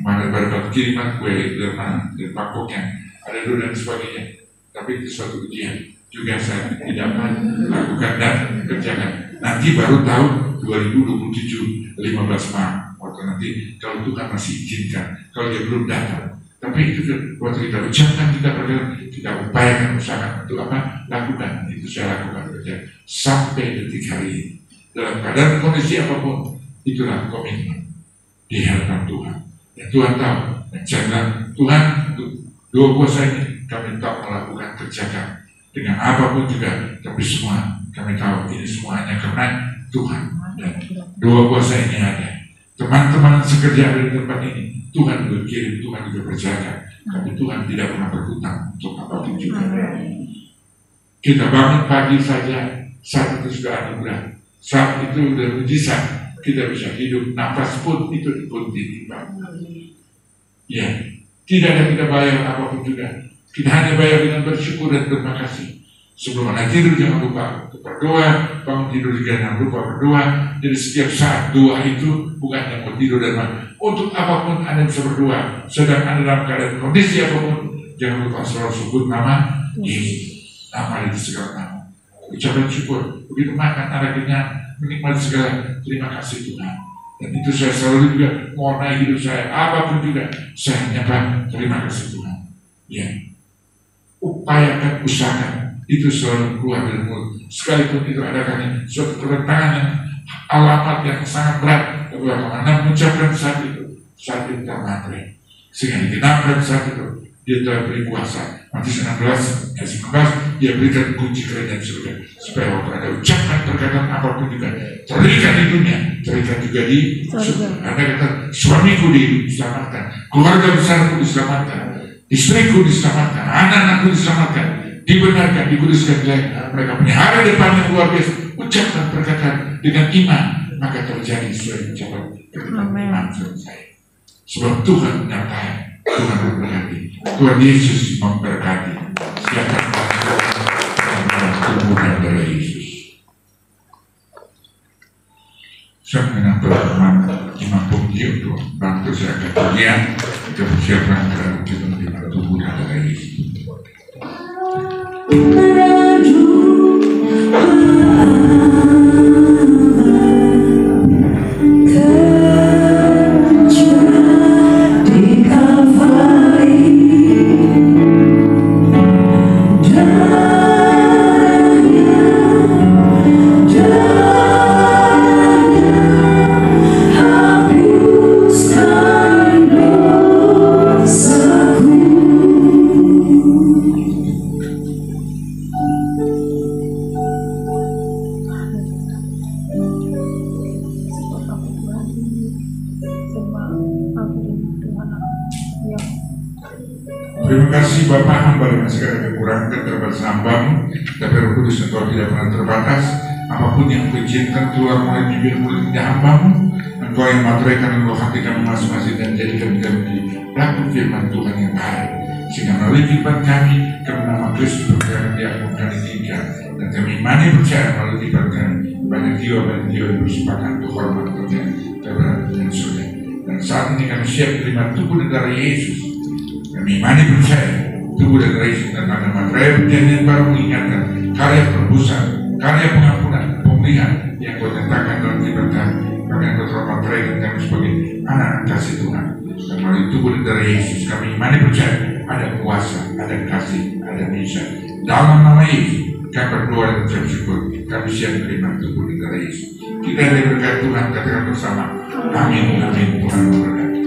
Speaker 1: kemarin baru kiriman kue dari mangkoknya ada dulu dan sebagainya. Tapi itu suatu ujian juga saya tidak lakukan dan kerjakan. Nanti baru tahun 2027 15 Maret waktu nanti, kalau Tuhan masih izinkan, kalau dia belum datang. Tapi itu waktu kita ucapkan, kita upayakan, usahakan untuk apa? Lakukan. Itu saya lakukan kerja sampai detik hari ini. Dalam keadaan kondisi apapun, itulah komitmen di hadapan Tuhan. Dan Tuhan tahu, dan saya bilang, Tuhan untuk 2 puasa ini kami tak melakukan kerjakan dengan apapun juga, tapi semua kami tahu ini semua hanya karena Tuhan. Dan doa kuasa ini ada. Teman-teman sekerja di tempat ini, Tuhan juga kirim, Tuhan juga berjaga. Tapi Tuhan tidak pernah berhutang untuk apapun juga. Kita bangun pagi saja, saat itu sudah anugerah. Saat itu sudah mujizat, kita bisa hidup. Nafas pun itu pun ditimbang. Ya, tidak ada kita bayar apapun juga. Kita hanya bayar dengan bersyukur dan terima kasih. Sebelum Anda tidur jangan lupa untuk berdoa, bangun tidur juga jangan lupa berdoa. Jadi setiap saat doa itu bukan hanya mau tidur dan makan. Untuk apapun Anda bisa berdoa. Sedang Anda dalam keadaan kondisi apapun, jangan lupa selalu sebut nama Yesus. Nama itu segala nama. Ucapan syukur. Begitu makan Anda kenyang, menikmati segala terima kasih Tuhan. Dan itu saya selalu juga mewarnai hidup saya. Apapun juga saya nyapa terima kasih Tuhan. Ya. Upayakan, usahakan itu selalu keluar dari mulut. Sekalipun itu ada kali suatu kerentangan yang alamat yang sangat berat, tapi Anda mengucapkan saat itu termateri. Sehingga dikenalkan saat itu dia telah beri kuasa. Matius 16 ayat 19 dia berikan kunci kerajaan surga supaya waktu ada ucapan perkataan apapun juga terikat di dunia, terikat juga di surga. Anda kata suamiku diselamatkan, keluarga besarku diselamatkan, istriku diselamatkan, anak-anakku diselamatkan, dibenarkan, dikuduskan. Mereka punya hari depan yang luar biasa. Ucapkan perkataan dengan iman, maka terjadi sesuai ucapan perkataan iman saya. Sebab Tuhan menyertai, Tuhan memberkati, Tuhan Yesus memberkati. Siapkan tubuh dan darah Yesus. Saya mengenal teman-teman Imam Punggi untuk bantu saya kemudian kita persiapkan karena kita menerima tubuh dan darah Yesus. Terima kasih Bapak, hamba dengan segala kekurangan terbatas hamba-Mu, tapi Roh Kudus Engkau tidak pernah terbatas. Apapun yang Engkau izinkan keluar mulai bibir mulut hamba-Mu, Engkau yang materaikan Engkau hatikan masing-masing dan jadikan kami menjadi pelaku firman Tuhan yang baik. Sehingga melalui firman kami nama Kristus berkata diagunkan ditinggikan, dan kami imani percaya melalui firman kami banyak jiwa yang bersepakat untuk hormat percaya terhadap dengan surga. Dan saat ini kami siap terima tubuh dan darah Yesus. Kami imani percaya tubuh dan darah Yesus dan ada materai perjanjian baru mengingatkan karya penebusan, karya pengampunan, pemulihan yang Kau nyatakan dalam firman kami. Kami yang berterima materai dan kami sebagai anak-anak kasih Tuhan. Dan melalui tubuh dan darah Yesus kami imani percaya ada kuasa, ada kasih, ada bisa. Dalam nama Yesus kami berdoa dan ucap syukur. Kami siap menerima tubuh dan darah Yesus. Kita dari berkat Tuhan katakan bersama. Amin, amin. Tuhan memberkati.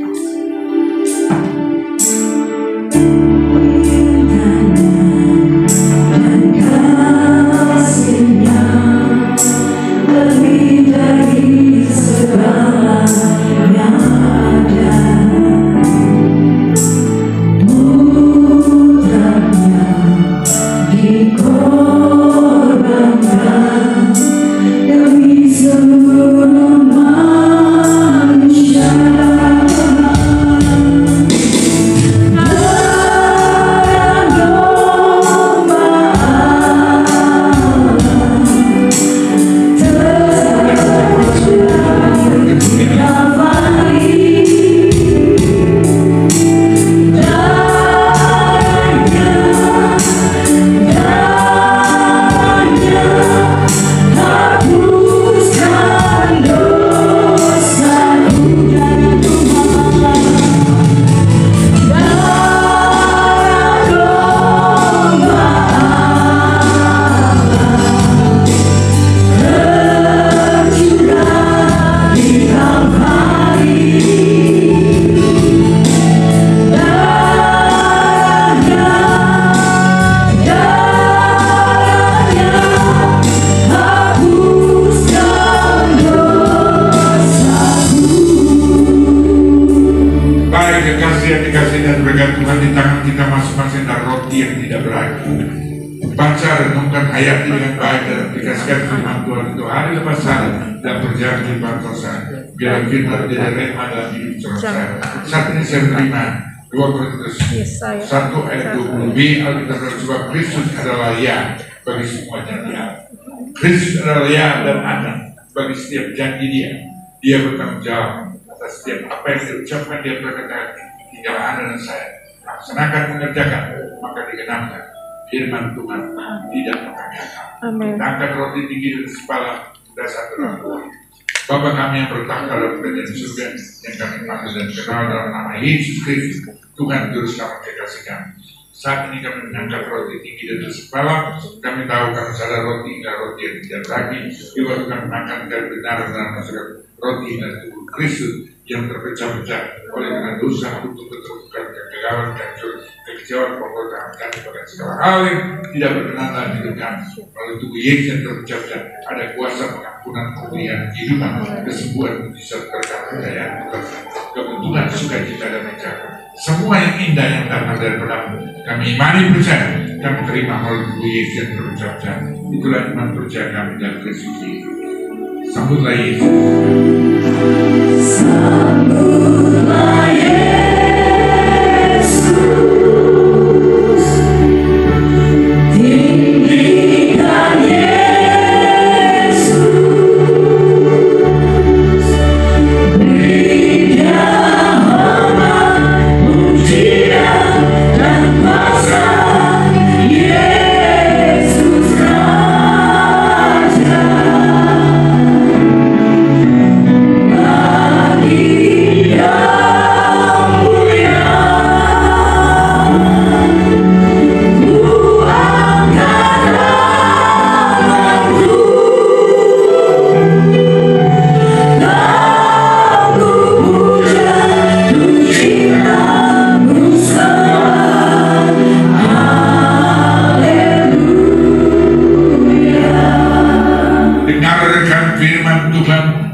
Speaker 3: Demi seluruh manusia.
Speaker 1: mempertemukan hayati dengan baik dan aplikasikan firman Tuhan itu hari lepas hari dan berjalan di Pantosa. Biar firman menjadi rema dalam hidup saya. Saat ini saya menerima 2 Korintus 1 ayat 20b Alkitab sebab Kristus adalah ya bagi semua janjian. Kristus adalah ya dan ada bagi setiap janji dia. Dia bertanggung jawab atas setiap apa yang diucapkan. Dia berkata, tinggal Anda dan saya laksanakan mengerjakan, maka digenapkan. Firman Tuhan tidak pernah gagal. Angkat roti tinggi dari kepala dasar terang. Bapa kami yang bertahta dalam kerajaan surga, yang kami panggil dan kenal dalam nama Yesus Kristus, Tuhan Juru Selamat kekasih kami. Saat ini kami mengangkat roti tinggi dari kepala. Kami tahu kami sadar roti adalah roti yang tidak lagi. Juga kami makan dan benar dalam masyarakat roti dan tubuh Kristus yang terpecah-pecah oleh karena dosa untuk keterbukaan kegagalan dan kekecewaan pemberontakan kami pada segala hal yang tidak berkenan dalam hidup kami. Melalui tubuh Yesus yang terpecah-pecah ada kuasa pengampunan, pemulihan, kehidupan, kesembuhan, mujizat, berkat, kekayaan, keuntungan, sukacita dan mencapai semua yang indah yang datang daripada kami imani percaya, kami terima melalui tubuh Yesus yang terpecah-pecah. Itulah iman percaya kami dalam Kristus Yesus. Sambutlah Yesus. Sambutlah Yesus. Tinggikan Yesus. Beri Dia hormat, pujian dan kuasa. Yesus Raja.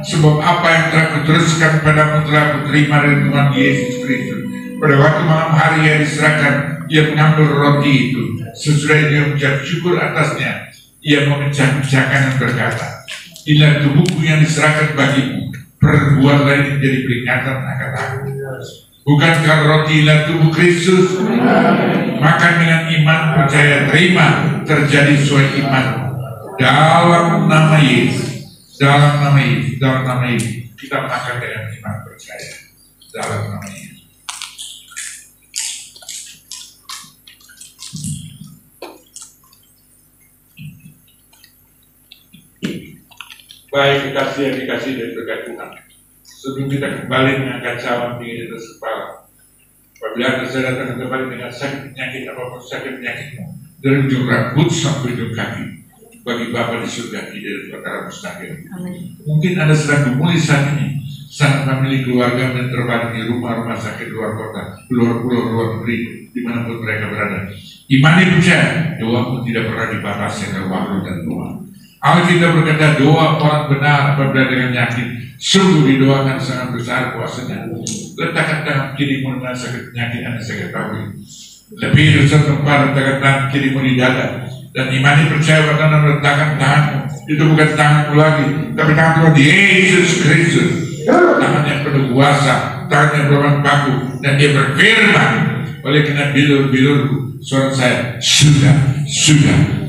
Speaker 1: Sebab apa yang telah kuteruskan padamu telah kuterima dari Tuhan Yesus Kristus. Pada waktu malam hari yang diserahkan, ia mengambil roti itu. Sesudah dia mengucap syukur atasnya, ia memecah-pecahkan dan berkata, inilah tubuhku yang diserahkan bagimu. Perbuatlah ini menjadi peringatan akan aku. Bukankah roti inilah tubuh Kristus? Makan dengan iman, percaya, terima, terjadi sesuai iman. Dalam nama Yesus. Dalam nama Yesus, kita makan dengan iman percaya. Dalam nama Yesus. Baik, dikasih yang dikasih dari berkat Tuhan. Sebelum kita kembali mengangkat cawan tinggi di atas kepala, apabila Anda datang kembali dengan sakit penyakit apapun sakit penyakitmu, dari ujung rambut sampai ujung kaki, bagi Bapa di surga tidak perkara mustahil. Mungkin Anda sedang memulai saat ini, sangat memiliki keluarga dan terbaring di rumah-rumah sakit luar kota, luar pulau, luar negeri, dimanapun mereka berada. Imani percaya, doamu tidak pernah dibatasi oleh waktu dan doa. Alkitab berkata doa orang benar apabila dengan yakin, sungguh didoakan sangat besar kuasanya. Letakkan tangan kirimu dengan sakit penyakit Anda saya ketahui. Lebih dari satu tempat letakkan tangan kirimu di dada. Dan imani percaya bahkan meletakkan tanganmu itu bukan tanganmu lagi, tapi tangan Tuhan Yesus Kristus. Tangan yang penuh kuasa, tangan yang berwarna baku, dan dia berfirman. Oleh karena bilur-bilurku, suara saya sudah disembuhkan.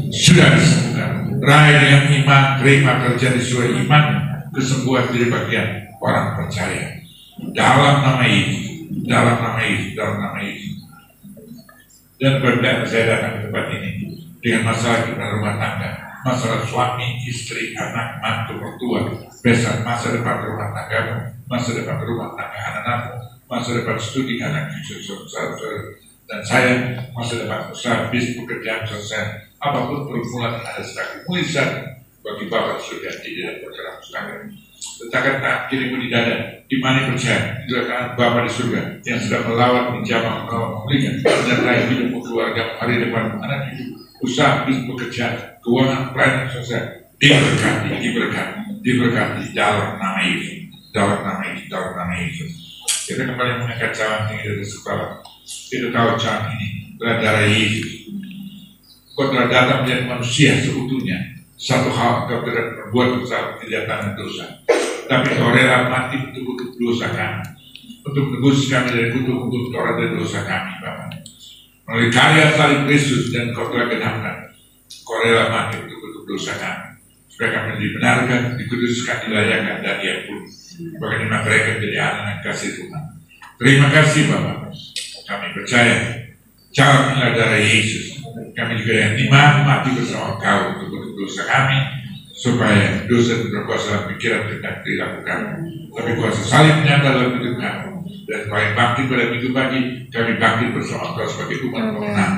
Speaker 1: Raih dengan iman, terima terjadi sesuai iman, kesembuhan dari bagian orang percaya. Dalam nama Yesus, dalam nama Yesus, dalam nama Yesus. Dan berbeda saya datang ke tempat ini dengan masalah di rumah tangga, masalah suami, istri, anak, mantu, mertua, besar masa depan rumah tanggamu, masa depan rumah tangga anak-anakmu, masa depan studi anak cucu saudara, dan saya masa depan usaha, bisnis, pekerjaan selesai, apapun pergumulan ada sedang mulisan bagi Bapa surga tidak bergerak mustahil. Letakkan tangan kirimu di dada, imani percaya, dilakukan Bapa di surga yang sudah melawat, menjamah, memulihkan, menyertai hidupmu, keluarga, hari depan, anak cucu, usaha, bisnis, pekerjaan, keuangan, pelayanan sosial, diberkati dalam nama Yesus, dalam nama Yesus, dalam nama Yesus. Kita kembali mengangkat cawan tinggi dari kepala. Kita tahu cawan ini adalah darah Yesus. Kau telah datang menjadi manusia seutuhnya. Satu hal kau tidak berbuat besar kejahatan dan dosa, tapi kau rela mati untuk dosa kami, untuk menebus kami dari kutuk Taurat dan dosa kami, Bapa. Melalui karya salib Kristus dan kau telah genapkan, kau rela mati untuk dosa kami, supaya kami dibenarkan, dikuduskan, dilayakkan, dan diampuni. Bagaimana mereka menjadi anak kasih Tuhan. Terima kasih Bapa. Kami percaya cara darah Yesus. Kami juga yang iman mati bersama Kau untuk dosa kami, supaya dosa berkuasa pikiran tidak dilakukan. Tapi kuasa salibnya dalam hidup kami. Dan kau yang bangkit pada minggu pagi, kami bangkit bersama Kau sebagai umat pemenang.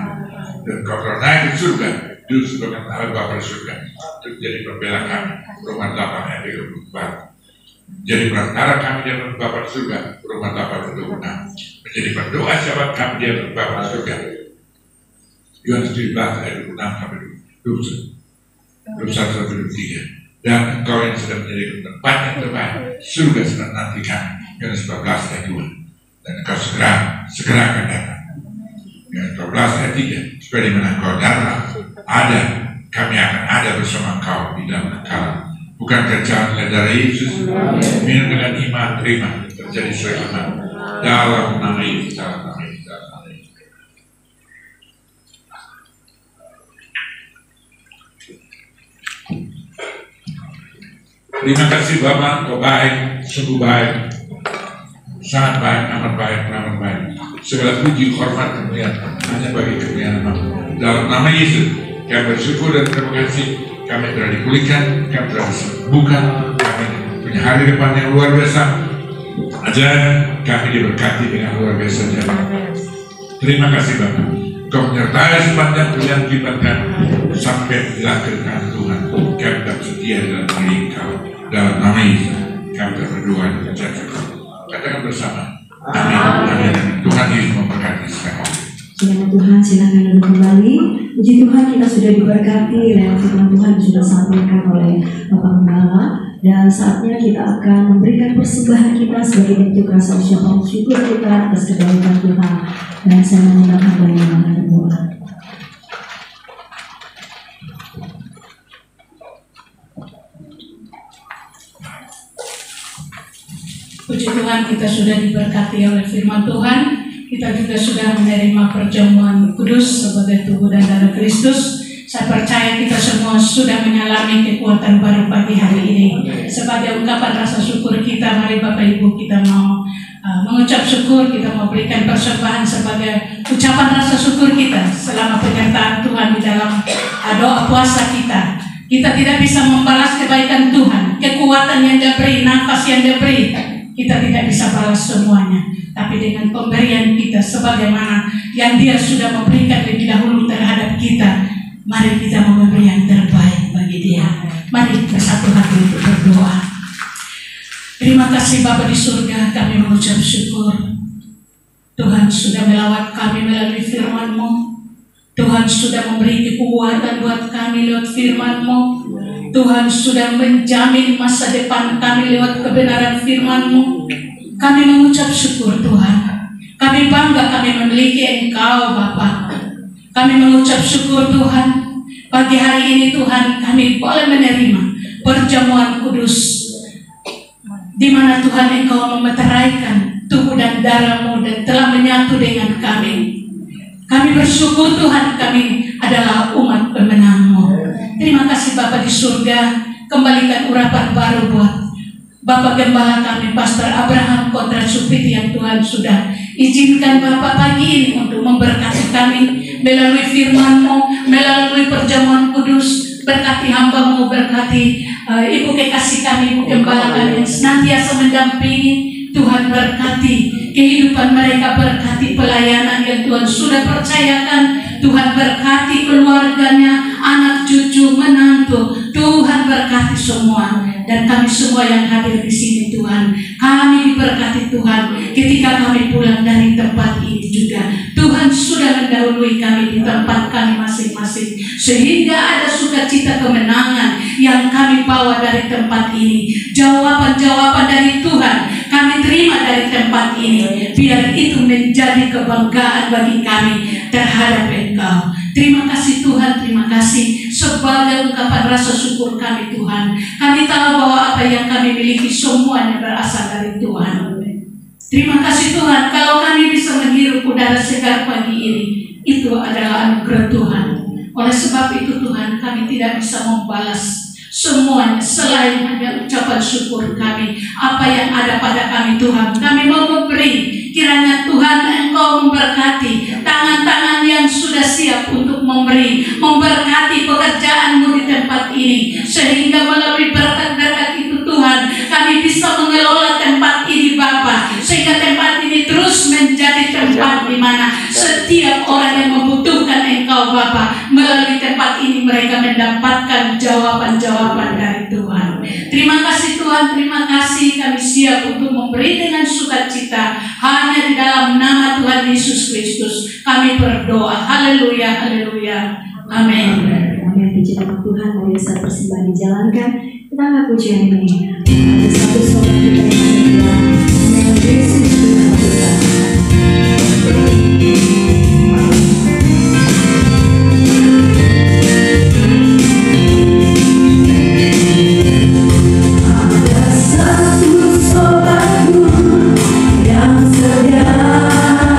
Speaker 1: Dan Kau telah naik ke surga, duduk sebagai Allah Bapa di surga, untuk jadi pembela kami. Roma 8 ayat 34. Jadi perantara kami di hadapan Bapa di surga, Roma 8 ayat 26. Menjadi pendoa sahabat kami di hadapan Bapa di surga. Yohanes 17 ayat 26 sampai 21 sampai 23. Dan Engkau yang sedang menjadi tempat yang terbaik, surga sedang nantikan. Yohanes 14 ayat 2. Dan Engkau segera akan datang. Yohanes 14 ayat 3. Supaya di mana Engkau datang, kami akan ada bersama Engkau di dalam kekal. Bukan kerjaan darah Yesus, minum dengan iman, terima, terjadi sesuai iman. Dalam nama Yesus, dalam nama Yesus, dalam nama Yesus. Terima kasih Bapak, Kau baik, sungguh baik, sangat baik, amat baik, amat baik. Segala puji, hormat, kemuliaan hanya bagi kemuliaan Bapa. Dalam nama Yesus, kami bersyukur dan terima kasih. Kami telah dipulihkan, kami telah disembuhkan, kami punya hari depan yang luar biasa. Ajaran kami diberkati dengan luar biasa. Terima kasih Bapak. Kau menyertai sepanjang pilihan kita kami sampai dilahirkan Tuhan. Kami tetap setia dalam diri Kau. Dalam nama Yesus kami telah berdoa dan percaya. Katakan bersama. Amin. Amin. Tuhan Yesus memberkati sekarang.
Speaker 3: Selamat Tuhan, silakan duduk kembali. Puji Tuhan, kita sudah diberkati lewat firman Tuhan yang sudah disampaikan oleh Bapak Gembala. Dan saatnya kita akan memberikan persembahan kita sebagai bentuk rasa ucapan syukur kita atas kebaikan Tuhan. Dan saya mengundang bagaimana berdoa.
Speaker 4: Puji Tuhan, kita sudah diberkati oleh firman Tuhan. Kita juga sudah menerima perjamuan kudus sebagai tubuh dan darah Kristus. Saya percaya kita semua sudah mengalami kekuatan baru pagi hari ini. Sebagai ungkapan rasa syukur kita, mari Bapak Ibu kita mau mengucap syukur, kita mau berikan persembahan sebagai ucapan rasa syukur kita selama penyertaan Tuhan di dalam doa puasa kita. Kita tidak bisa membalas kebaikan Tuhan, kekuatan yang Dia beri, nafas yang Dia beri. Kita tidak bisa balas semuanya, tapi dengan pemberian kita sebagaimana yang Dia sudah memberikan lebih dahulu terhadap kita, mari kita memberi yang terbaik bagi Dia. Mari bersatu hati untuk berdoa. Terima kasih Bapa di surga, kami mengucap syukur. Tuhan sudah melawat kami melalui firman-Mu. Tuhan sudah memberi kekuatan buat kami lewat firman-Mu. Tuhan sudah menjamin masa depan kami lewat kebenaran firman-Mu. Kami mengucap syukur Tuhan. Kami bangga kami memiliki Engkau Bapa. Kami mengucap syukur Tuhan. Pagi hari ini Tuhan kami boleh menerima perjamuan kudus, di mana Tuhan Engkau memeteraikan tubuh dan darah-Mu dan telah menyatu dengan kami. Kami bersyukur Tuhan, kami adalah umat pemenang-Mu. Terima kasih Bapa di surga. Kembalikan urapan baru buat Bapak Gembala kami, Pastor Abraham Kontra Supiti, yang Tuhan sudah izinkan Bapak pagi ini untuk memberkati kami melalui firman-Mu, melalui perjamuan kudus. Berkati hamba-Mu, berkati Ibu kekasih kami, Ibu Gembala kami yang senantiasa mendampingi. Tuhan berkati kehidupan mereka, berkati pelayanan yang Tuhan sudah percayakan. Tuhan berkati keluarganya, anak cucu, menantu. Tuhan berkati semua. Dan kami semua yang hadir di sini Tuhan, kami diberkati Tuhan. Ketika kami pulang dari tempat ini juga, Tuhan sudah mendahului kami di tempat kami masing-masing, sehingga ada sukacita kemenangan yang kami bawa dari tempat ini. Jawaban-jawaban dari Tuhan kami terima dari tempat ini. Biar itu menjadi kebanggaan bagi kami terhadap Engkau. Terima kasih Tuhan, terima kasih sebagai ungkapan rasa syukur kami Tuhan. Kami tahu bahwa apa yang kami miliki semuanya berasal dari Tuhan. Terima kasih Tuhan, kalau kami bisa menghirup udara segar pagi ini, itu adalah anugerah Tuhan. Oleh sebab itu Tuhan, kami tidak bisa membalas semuanya selain hanya ucapan syukur kami. Apa yang ada pada kami Tuhan, kami mau memberi. Kiranya Tuhan Engkau memberkati tangan-tangan yang sudah siap untuk memberi, memberkati pekerjaanmu di tempat ini, sehingga melalui berkat-berkat itu Tuhan, kami bisa mengelola tempat ini Bapa, sehingga tempat ini terus menjadi tempat di mana setiap orang yang membutuhkan Engkau Bapa, melalui tempat ini mereka mendapatkan jawaban-jawaban dari Tuhan. Terima kasih Tuhan, terima kasih, kami siap untuk memberi dengan sukacita. Hanya di dalam nama Tuhan Yesus Kristus kami berdoa. Haleluya, haleluya. Amin.
Speaker 3: Amin. Puji nama Tuhan, mari saat persembahan dijalankan, kita angkat pujian ini. Ada satu sobat kita yang sedang mengenal Yesus Tuhan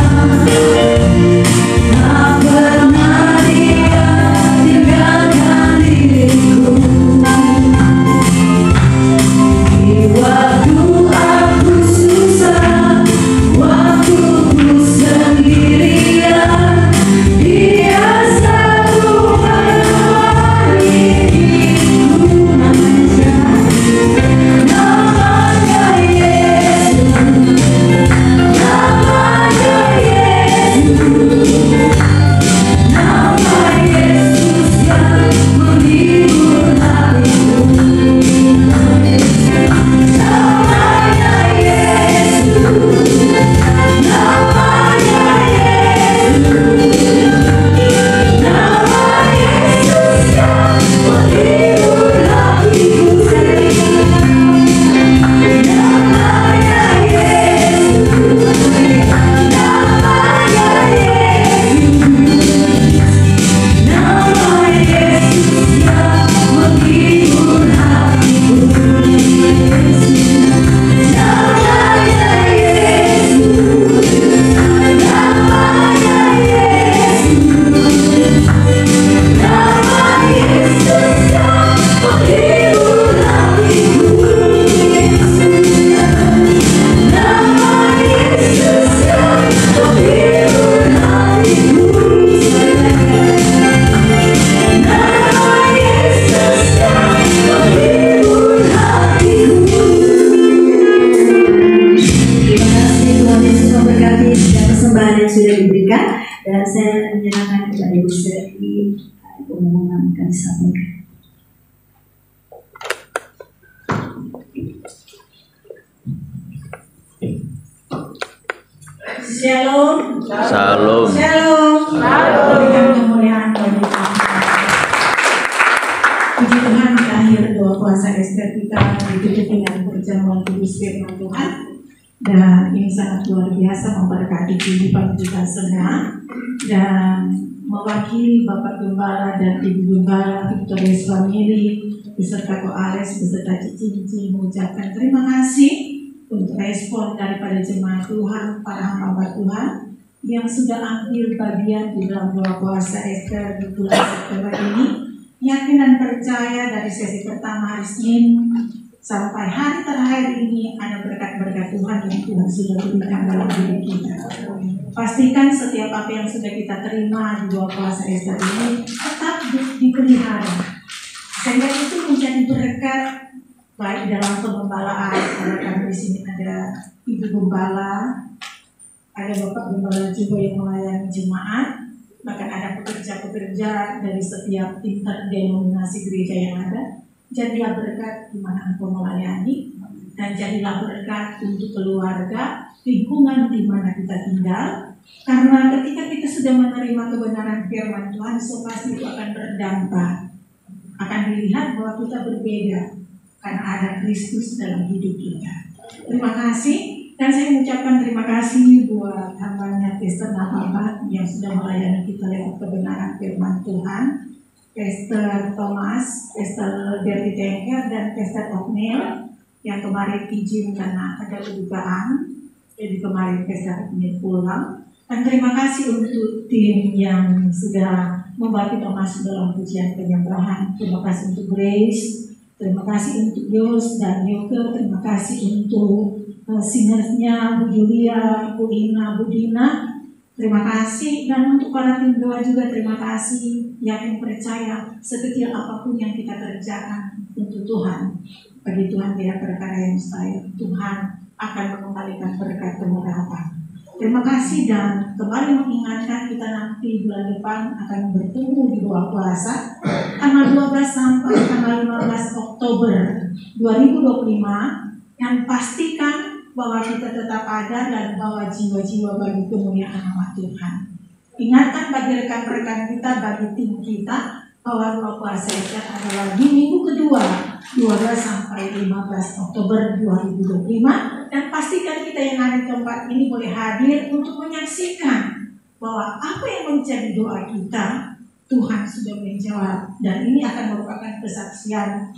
Speaker 3: kita.
Speaker 2: Shalom.
Speaker 5: Shalom.
Speaker 2: Shalom. Berikan kemuliaan bagi Tuhan. Puji Tuhan, di akhir doa puasa Ester kita ditutup dengan perjamuan kudus firman Tuhan. Dan ini sangat luar biasa memberkati kehidupan kita semua. Dan mewakili Bapak Gembala dan Ibu Gembala, Victoria Family, beserta Ko Ales, beserta Cici mengucapkan terima kasih untuk respon daripada jemaat Tuhan, para hamba Tuhan yang sudah ambil bagian di dalam doa puasa Ester di bulan September ini. Yakin dan percaya dari sesi pertama hari Senin sampai hari terakhir ini ada berkat-berkat Tuhan yang Tuhan sudah berikan dalam diri kita. Pastikan setiap apa yang sudah kita terima di doa puasa Ester ini tetap dipelihara, sehingga itu menjadi berkat baik dalam pengembalaan. Karena di sini ada Ibu Gembala, ada Bapak Gembala juga yang melayani jemaat, bahkan ada pekerja-pekerja dari setiap tingkat denominasi gereja yang ada. Jadilah berkat di mana engkau melayani, dan jadilah berkat untuk keluarga, lingkungan di mana kita tinggal. Karena ketika kita sudah menerima kebenaran firman Tuhan, so pasti itu akan berdampak, akan dilihat bahwa kita berbeda karena ada Kristus dalam hidup kita. Terima kasih. Dan saya mengucapkan terima kasih buat hambanya Pastor Nafabat yang sudah melayani kita lewat kebenaran firman Tuhan, Pastor Thomas, Pastor Derby Tengker, dan Pastor Ognel yang kemarin izin karena ada kedukaan, jadi kemarin Pastor Ognel pulang. Dan terima kasih untuk tim yang sudah membantu Thomas dalam pujian penyembahan. Terima kasih untuk Grace, terima kasih untuk Yos dan Yoke, terima kasih untuk singersnya Bu Julia, Bu Ina, Bu Dina, terima kasih. Dan untuk para tim doa juga terima kasih, yakin percaya sekecil apapun yang kita kerjakan untuk Tuhan, bagi Tuhan tidak perkara yang mustahil. Tuhan akan mengembalikan berkat kemurahan. Terima kasih dan kembali mengingatkan kita nanti bulan depan akan bertemu di doa puasa tanggal 12 sampai tanggal 15 Oktober 2025, dan pastikan bahwa kita tetap ada dan bawa jiwa-jiwa bagi kemuliaan nama Tuhan. Ingatkan bagi rekan-rekan kita, bagi tim kita, bahwa doa puasa itu adalah di minggu kedua 12 sampai 15 Oktober 2025, dan pastikan kita yang ada di tempat ini boleh hadir untuk menyaksikan bahwa apa yang menjadi doa kita Tuhan sudah menjawab, dan ini akan merupakan kesaksian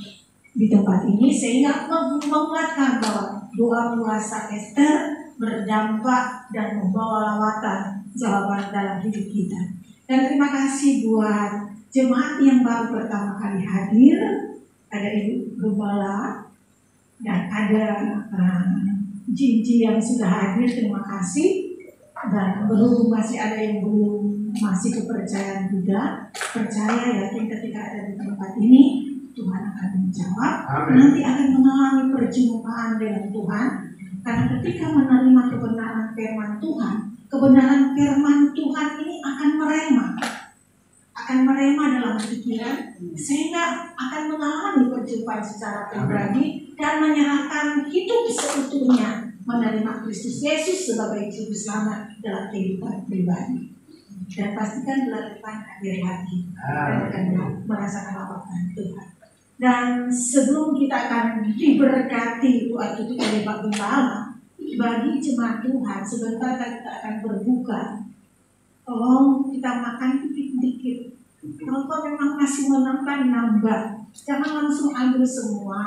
Speaker 2: di tempat ini sehingga menguatkan bahwa doa puasa Ester berdampak dan membawa lawatan jawaban dalam hidup kita. Dan terima kasih buat jemaat yang baru pertama kali hadir, ada Ibu Gembala dan ada Jinji yang sudah hadir, terima kasih. Dan berhubung masih ada yang belum masih kepercayaan juga, percaya yakin ketika ada di tempat ini Tuhan akan menjawab. Nanti akan mengalami perjumpaan dengan Tuhan, karena ketika menerima kebenaran firman Tuhan, kebenaran firman Tuhan ini akan merema dalam pikiran, sehingga akan mengalami perjumpaan secara pribadi dan menyerahkan hidup seutuhnya menerima Kristus Yesus sebagai juru selamat dalam kehidupan pribadi. Dan pastikan bulan depan hadir lagi dan akan merasakan lawatan Tuhan. Dan sebelum kita akan diberkati doa tutup oleh Pak Gembala, bagi jemaat Tuhan sebentar kita akan berbuka. Tolong kita makan dikit-dikit. Kalau memang masih menambah, nambah. Jangan langsung ambil semua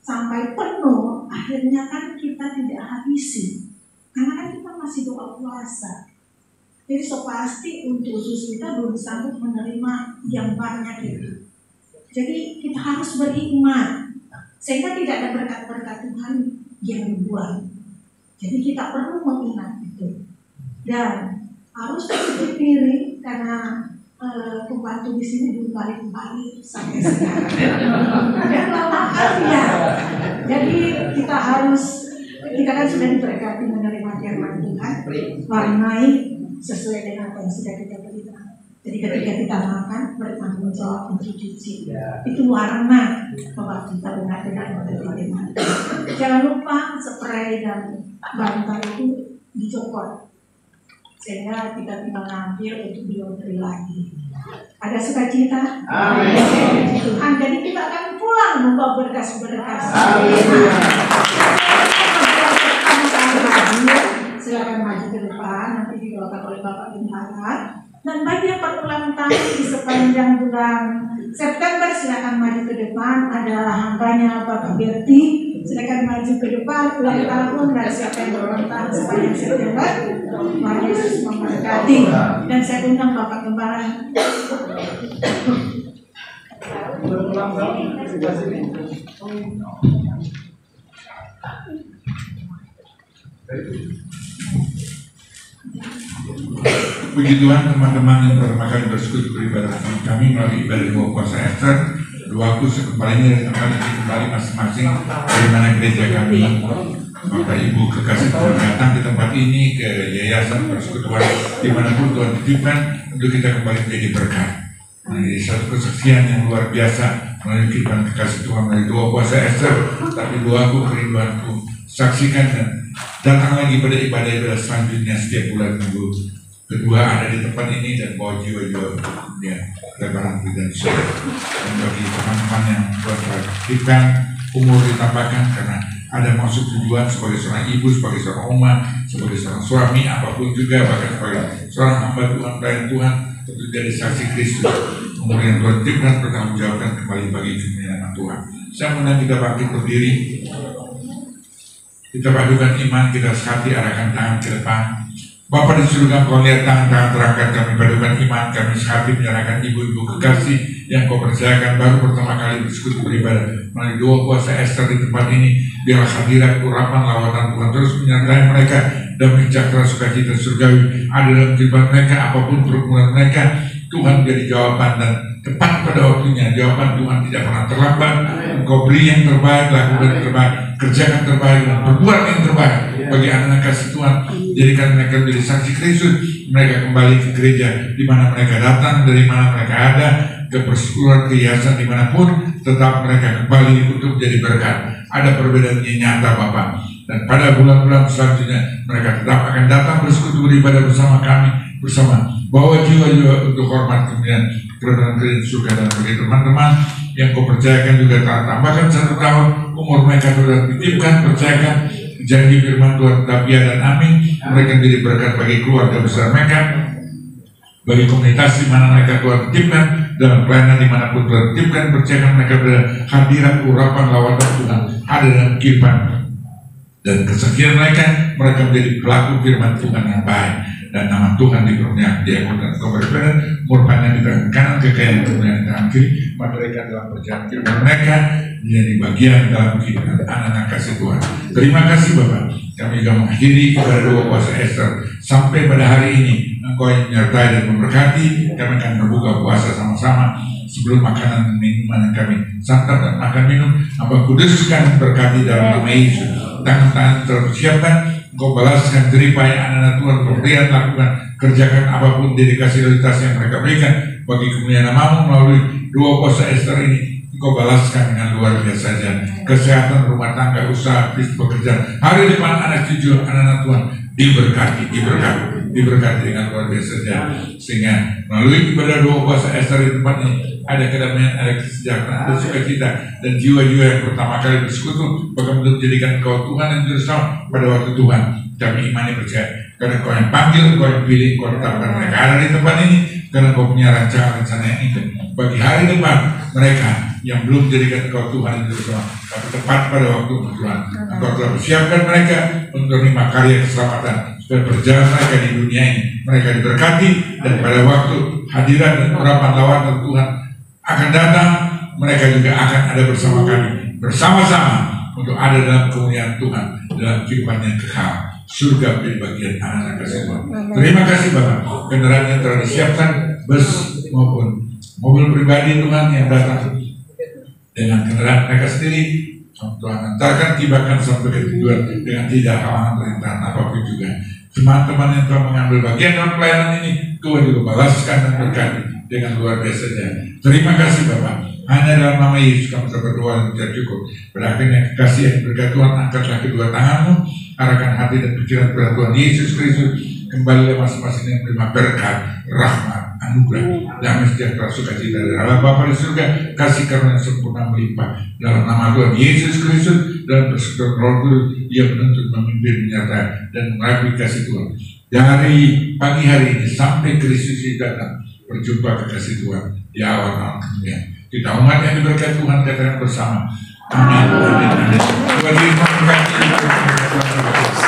Speaker 2: sampai penuh. Akhirnya kan kita tidak habisi, karena kan kita masih doa puasa. Jadi so pasti untuk usus kita belum sanggup menerima yang banyak itu. Jadi kita harus beriman sehingga tidak ada berkat-berkat Tuhan yang dibuang. Jadi kita perlu mengingat itu. Dan harus cuci piring karena pembantu di sini belum balik-balik sampai sekarang. Dan lama ya. Jadi kita kan sudah diberkati menerima firman Tuhan, warnai sesuai dengan apa yang sudah kita berikan. Jadi ketika kita makan, bertanggung jawab untuk cuci. Itu warna bahwa kita benar-benar menerima firman Tuhan. Jangan lupa spray dan bantal itu dicopot, sehingga kita tinggal ngambil untuk dilaundry lagi. Ada sukacita? Amin. Tuhan, jadi kita akan pulang membawa berkas-berkas. Silakan maju ke depan, nanti didoakan oleh Bapak Bintara. Dan bagi yang berulang tahun di sepanjang bulan September, silakan maju ke depan. Adalah hambanya Bapak Berti, silakan maju ke depan ulang tahun. Dan siapa yang berulang tahun sepanjang September, Tuhan Yesus memberkati. Dan saya undang Bapak Gembala.
Speaker 1: Puji Tuhan, teman-teman yang pertama kali bersekutu beribadah bersama kami melalui ibadah doa puasa Ester. Doaku sekembalinya akan kembali masing-masing dari mana gereja kami. Bapak Ibu kekasih Tuhan datang ke tempat ini, ke yayasan persekutuan dimanapun Tuhan titipkan untuk kita kembali menjadi berkat. Ini satu kesaksian yang luar biasa melalui kehidupan kekasih Tuhan melalui doa puasa Ester. Tapi doaku, kerinduanku, saksikan dan datang lagi pada ibadah-ibadah selanjutnya setiap bulan minggu kedua ada di tempat ini, dan bawa jiwa-jiwa ya lebaran dan syukur. Dan bagi teman-teman yang Tuhan berikan umur ditambahkan, karena ada maksud tujuan sebagai seorang ibu, sebagai seorang oma, sebagai seorang suami, apapun juga, bahkan sebagai seorang hamba Tuhan, pelayan Tuhan, untuk jadi saksi Kristus. Kemudian Tuhan ciptakan bertanggungjawabkan kembali bagi kemuliaan Tuhan. Saya mengundang kita bangkit berdiri. Kita padukan iman, kita sekati, arahkan tangan ke depan. Bapa di surga, Kau lihat tangan-tangan terangkat, kami padukan iman, kami sekati menyerahkan ibu-ibu kekasih yang Kau percayakan baru pertama kali bersekutu beribadah melalui doa puasa Ester di tempat ini. Biarlah hadirat, urapan, lawatan Tuhan terus menyertai mereka, damai sejahtera sukacita surgawi ada dalam kehidupan mereka, apapun pergumulan mereka. Tuhan jadi jawaban dan tepat pada waktunya. Jawaban Tuhan tidak pernah terlambat. Engkau beri yang terbaik, lakukan yang terbaik, kerjakan terbaik, dan berbuat yang terbaik bagi anak-anak kasih Tuhan. Jadikan mereka menjadi saksi Kristus. Mereka kembali ke gereja di mana mereka datang, dari mana mereka ada, ke persekutuan, ke yayasan dimanapun, tetap mereka kembali untuk jadi berkat. Ada perbedaan yang nyata Bapak. Dan pada bulan-bulan selanjutnya mereka tetap akan datang bersekutu beribadah bersama kami, bersama bawa jiwa-jiwa untuk hormat kemudian kebenaran kerajaan surga. Dan bagi teman-teman yang Kau percayakan juga tambahkan 1 tahun umur mereka sudah dititipkan, percayakan janji firman Tuhan tetap ya dan amin. Mereka menjadi berkat bagi keluarga besar mereka, bagi komunitas di mana mereka Tuhan titipkan, dalam pelayanan dimanapun Tuhan titipkan. Percayakan mereka berhadirat, urapan, lawatan Tuhan ada dalam kehidupan dan kesaksian mereka menjadi pelaku firman Tuhan yang baik, dan nama Tuhan dipermuliakan, diagunkan. Kau berfirman, merupakan di tangan kanan, kekayaan kemuliaan di tangan kiri. Mereka dalam perjalanan firman mereka menjadi bagian dalam kehidupan anak-anak kasih Tuhan. Terima kasih Bapak. Kami juga mengakhiri ibadah doa puasa Ester sampai pada hari ini. Engkau yang menyertai dan memberkati. Kami akan berbuka puasa sama-sama. Sebelum makanan dan minuman yang kami santap dan makan minum, Abang kuduskan berkati dalam nama Yesus. Tangan-tangan tersiapkan, Engkau balaskan jeripaya anak-anak Tuhan, pemberian, lakukan, kerjakan apapun dedikasi loyalitas yang mereka berikan bagi kemuliaan nama-Mu melalui doa puasa Ester ini. Engkau balaskan dengan luar biasa saja. Kesehatan rumah tangga, usaha, bisnis, pekerjaan, hari depan anak cucu anak-anak Tuhan diberkati dengan luar biasa saja. Sehingga melalui ibadah doa puasa Ester di tempat ini ada kedamaian, ada kesejahteraan, ada sukacita, dan jiwa-jiwa yang pertama kali bersekutu bahkan untuk menjadikan Kau Tuhan yang bersama pada waktu Tuhan. Kami imani percaya karena Kau yang panggil, Kau yang pilih, Kau tetapkan mereka ada di tempat ini karena Kau punya rencana yang indah bagi hari depan mereka yang belum menjadikan Kau Tuhan yang bersama, tapi tepat pada waktu Tuhan. Engkau telah persiapkan mereka untuk menerima karya keselamatan supaya perjalanan mereka di dunia ini mereka diberkati, dan pada waktu hadirat dan urapan lawatan Tuhan akan datang, mereka juga akan ada bersama kami, bersama-sama untuk ada dalam kemuliaan Tuhan, dalam kehidupan yang kekal. Surga menjadi bagian anak-anak kasih Tuhan. Terima kasih Bapak. Kendaraan yang telah disiapkan, bus maupun mobil pribadi Tuhan yang datang dengan kendaraan mereka sendiri, Tuhan antarkan, tibakan sampai ke tujuan dengan tidak halangan perintahan apapun juga. Teman-teman yang telah mengambil bagian dalam pelayanan ini, Tuhan juga balaskan dan berkati dengan luar biasa saja. Terima kasih Bapak. Hanya dalam nama Yesus kami berdoa dan cukup. Pada akhirnya kasih yang berkat Tuhan, angkatlah kedua tanganmu, arahkan hati dan pikiran kepada Tuhan Yesus Kristus. Kembalilah masing-masing yang menerima berkat, rahmat, anugerah, damai sejahtera, sukacita dari Allah Bapa di surga, kasih karunia sempurna melimpah dalam nama Tuhan Yesus Kristus. Dalam persekutuan Roh Kudus, Dia menuntut, memimpin, menyertai dan mengabdi kasih Tuhan. Dari pagi hari ini sampai Kristus datang, berjumpa kekasih Tuhan di awal kemudian. Kita umat yang diberkati Tuhan, katakan bersama. Amin. Amin. Amin. Tuhan memberkati.